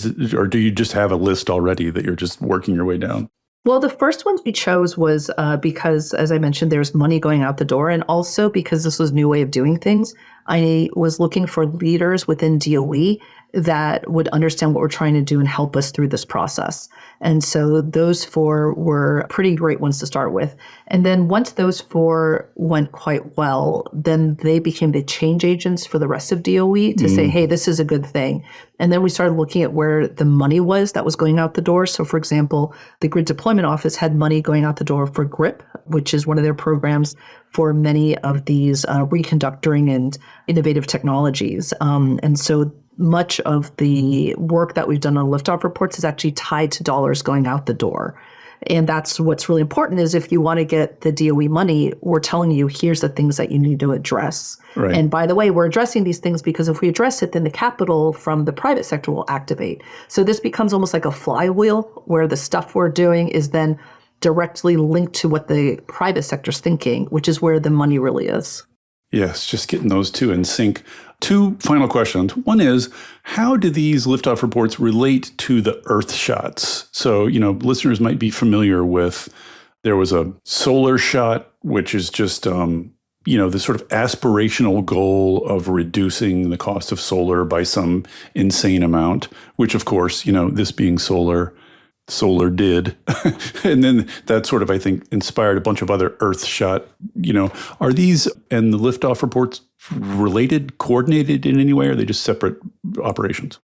do you just have a list already that you're just working your way down? Well, the first ones we chose was because, as I mentioned, there's money going out the door, and also because this was a new way of doing things. I was looking for leaders within DoE that would understand what we're trying to do and help us through this process. And so those 4 were pretty great ones to start with. And then once those 4 went quite well, then they became the change agents for the rest of DoE to say, hey, this is a good thing. And then we started looking at where the money was that was going out the door. So for example, the Grid Deployment Office had money going out the door for GRIP, which is one of their programs for many of these reconductoring and innovative technologies. And so much of the work that we've done on liftoff reports is actually tied to dollars going out the door. And that's what's really important is if you want to get the DOE money, we're telling you, here's the things that you need to address. Right. And by the way, we're addressing these things because if we address it, then the capital from the private sector will activate. So this becomes almost like a flywheel where the stuff we're doing is then directly linked to what the private sector's thinking, which is where the money really is. Yes, just getting those 2 in sync. 2 final questions. One is, how do these liftoff reports relate to the Earth shots? So, listeners might be familiar with, there was a solar shot, which is just, this sort of aspirational goal of reducing the cost of solar by some insane amount, which of course, this being solar did. And then that sort of, I think, inspired a bunch of other Earth shot, are these and the liftoff reports related, coordinated in any way, or are they just separate operations?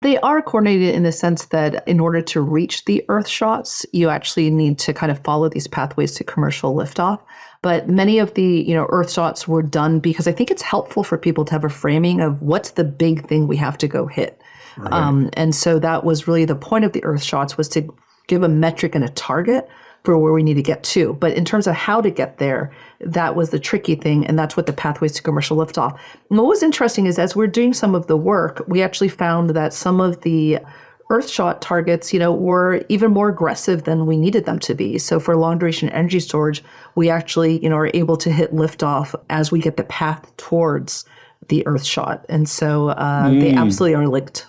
They are coordinated in the sense that in order to reach the Earth shots, you actually need to kind of follow these pathways to commercial liftoff. But many of the, Earth shots were done because I think it's helpful for people to have a framing of what's the big thing we have to go hit. Right. And so that was really the point of the Earth shots, was to give a metric and a target for where we need to get to. But in terms of how to get there, that was the tricky thing. And that's what the pathways to commercial liftoff. And what was interesting is as we're doing some of the work, we actually found that some of the Earth shot targets, were even more aggressive than we needed them to be. So for long duration energy storage, we actually, are able to hit liftoff as we get the path towards the Earth shot. And so they absolutely are linked.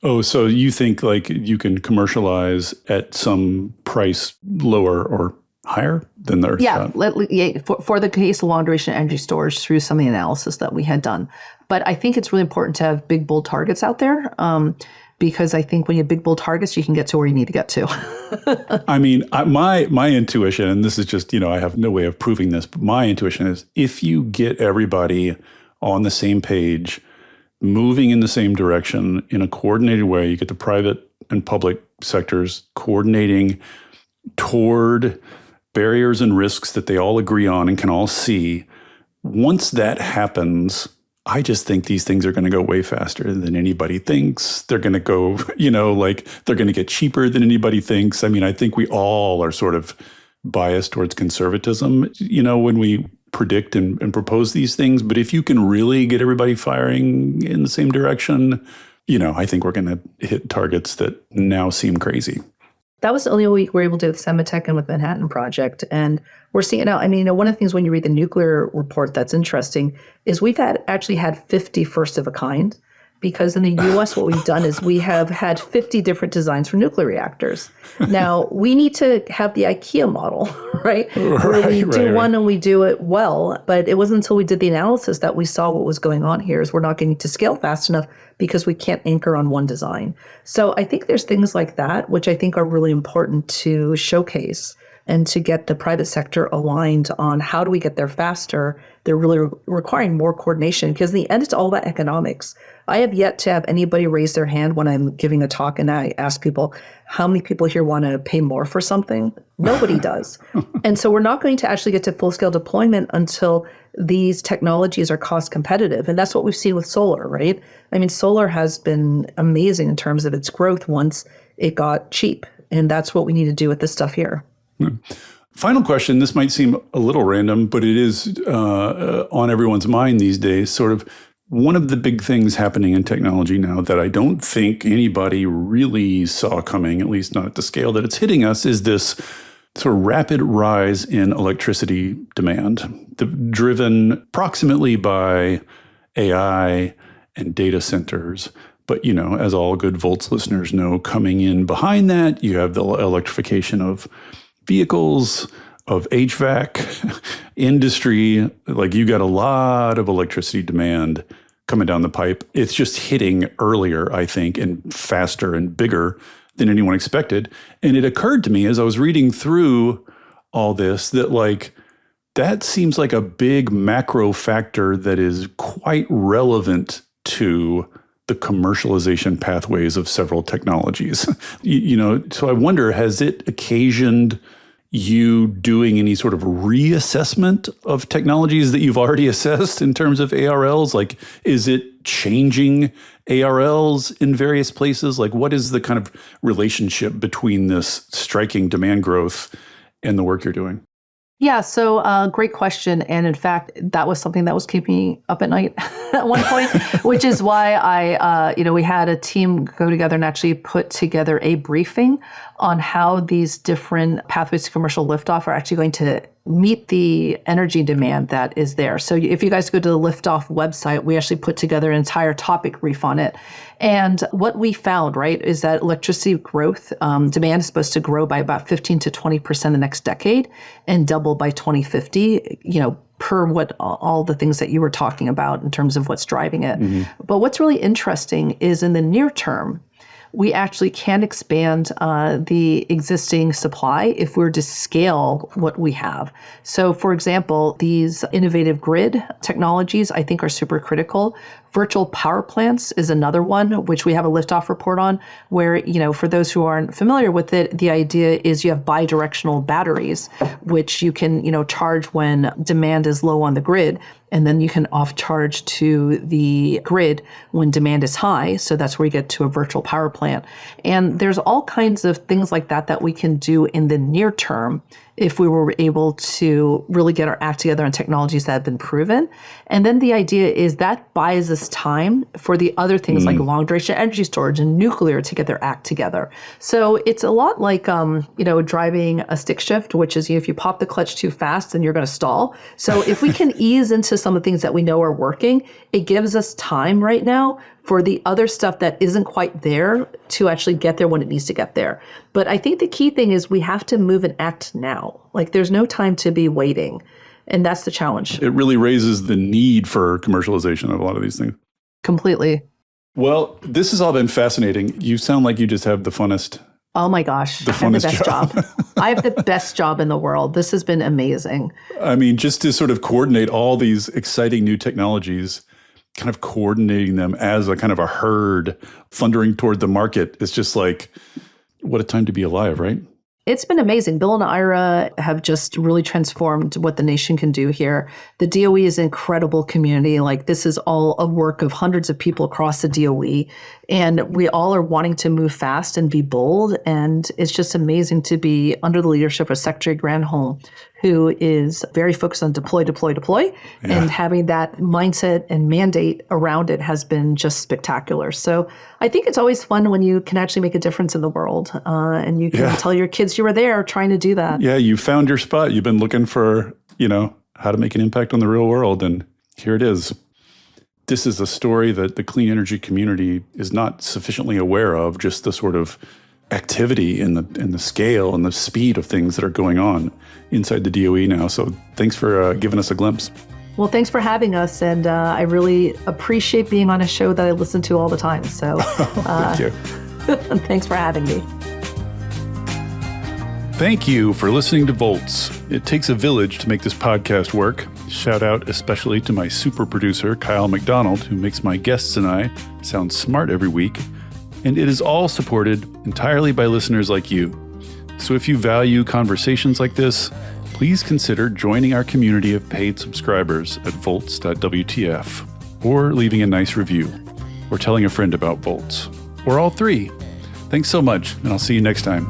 Oh, so you think like you can commercialize at some price lower or higher than the Earth shot? For the case of long duration energy storage through some of the analysis that we had done. But I think it's really important to have big, bold targets out there because I think when you have big, bold targets, you can get to where you need to get to. I mean, my intuition, and this is just, I have no way of proving this, but my intuition is if you get everybody on the same page, moving in the same direction in a coordinated way, you get the private and public sectors coordinating toward barriers and risks that they all agree on and can all see. Once that happens, I just think these things are going to go way faster than anybody thinks. They're going to go, they're going to get cheaper than anybody thinks. I mean, I think we all are sort of biased towards conservatism, when we predict and propose these things. But if you can really get everybody firing in the same direction, I think we're going to hit targets that now seem crazy. That was the only week we were able to do with Sematech and with Manhattan Project. And we're seeing it now. I mean, one of the things when you read the nuclear report that's interesting is we've actually had 50 first of a kind, because in the U.S. what we've done is we have had 50 different designs for nuclear reactors. Now, we need to have the IKEA model, right? Where we do one and we do it well. But it wasn't until we did the analysis that we saw what was going on here is we're not getting to scale fast enough because we can't anchor on one design. So I think there's things like that, which I think are really important to showcase and to get the private sector aligned on how do we get there faster. They're really requiring more coordination because in the end, it's all about economics. I have yet to have anybody raise their hand when I'm giving a talk and I ask people, how many people here want to pay more for something? Nobody does. And so we're not going to actually get to full-scale deployment until these technologies are cost competitive. And that's what we've seen with solar, right? I mean, solar has been amazing in terms of its growth once it got cheap. And that's what we need to do with this stuff here. Final question. This might seem a little random, but it is on everyone's mind these days. Sort of one of the big things happening in technology now that I don't think anybody really saw coming, at least not at the scale that it's hitting us, is this sort of rapid rise in electricity demand, driven approximately by AI and data centers. But, as all good Volts listeners know, coming in behind that, you have the electrification of vehicles, of HVAC, industry. Like, you got a lot of electricity demand coming down the pipe. It's just hitting earlier, I think, and faster and bigger than anyone expected. And it occurred to me as I was reading through all this that, that seems like a big macro factor that is quite relevant to the commercialization pathways of several technologies. So I wonder, has it occasioned you doing any sort of reassessment of technologies that you've already assessed in terms of ARLs? Like, is it changing ARLs in various places? Like, what is the kind of relationship between this striking demand growth and the work you're doing? Yeah, so great question. And in fact, that was something that was keeping me up at night at one point, which is why we had a team go together and actually put together a briefing on how these different pathways to commercial liftoff are actually going to meet the energy demand that is there. So if you guys go to the Liftoff website, we actually put together an entire topic brief on it. And what we found, right, is that electricity growth, demand is supposed to grow by about 15 to 20% the next decade and double by 2050, per what all the things that you were talking about in terms of what's driving it. Mm-hmm. But what's really interesting is in the near term, we actually can expand the existing supply if we're to scale what we have. So, for example, these innovative grid technologies, I think, are super critical. Virtual power plants is another one, which we have a liftoff report on, where, for those who aren't familiar with it, the idea is you have bidirectional batteries, which you can, charge when demand is low on the grid, and then you can off charge to the grid when demand is high. So that's where you get to a virtual power plant. And there's all kinds of things like that we can do in the near term if we were able to really get our act together on technologies that have been proven. And then the idea is that buys us time for the other things like long duration energy storage and nuclear to get their act together. So it's a lot like, driving a stick shift, which is if you pop the clutch too fast, then you're going to stall. So if we can ease into some of the things that we know are working, it gives us time right now for the other stuff that isn't quite there to actually get there when it needs to get there. But I think the key thing is we have to move and act now. Like, there's no time to be waiting. And that's the challenge. It really raises the need for commercialization of a lot of these things. Completely. Well, this has all been fascinating. You sound like you just have the funnest. Oh my gosh. I have the best job. I have the best job in the world. This has been amazing. I mean, just to sort of coordinate all these exciting new technologies, kind of coordinating them as a kind of a herd thundering toward the market. It's just like, what a time to be alive, right? It's been amazing. Bill and Ira have just really transformed what the nation can do here. The DOE is an incredible community. Like, this is all a work of hundreds of people across the DOE. And we all are wanting to move fast and be bold. And it's just amazing to be under the leadership of Secretary Granholm, who is very focused on deploy. Yeah. And having that mindset and mandate around it has been just spectacular. So I think it's always fun when you can actually make a difference in the world. And you can tell your kids you were there trying to do that. Yeah, you found your spot. You've been looking for, how to make an impact on the real world. And here it is. This is a story that the clean energy community is not sufficiently aware of, just the sort of activity and the scale and the speed of things that are going on inside the DOE now. So thanks for giving us a glimpse. Well, thanks for having us. And I really appreciate being on a show that I listen to all the time. So thank you. Thanks for having me. Thank you for listening to Volts. It takes a village to make this podcast work. Shout out especially to my super producer, Kyle McDonald, who makes my guests and I sound smart every week. And it is all supported entirely by listeners like you. So if you value conversations like this, please consider joining our community of paid subscribers at volts.wtf, or leaving a nice review, or telling a friend about Volts, or all three. Thanks so much, and I'll see you next time.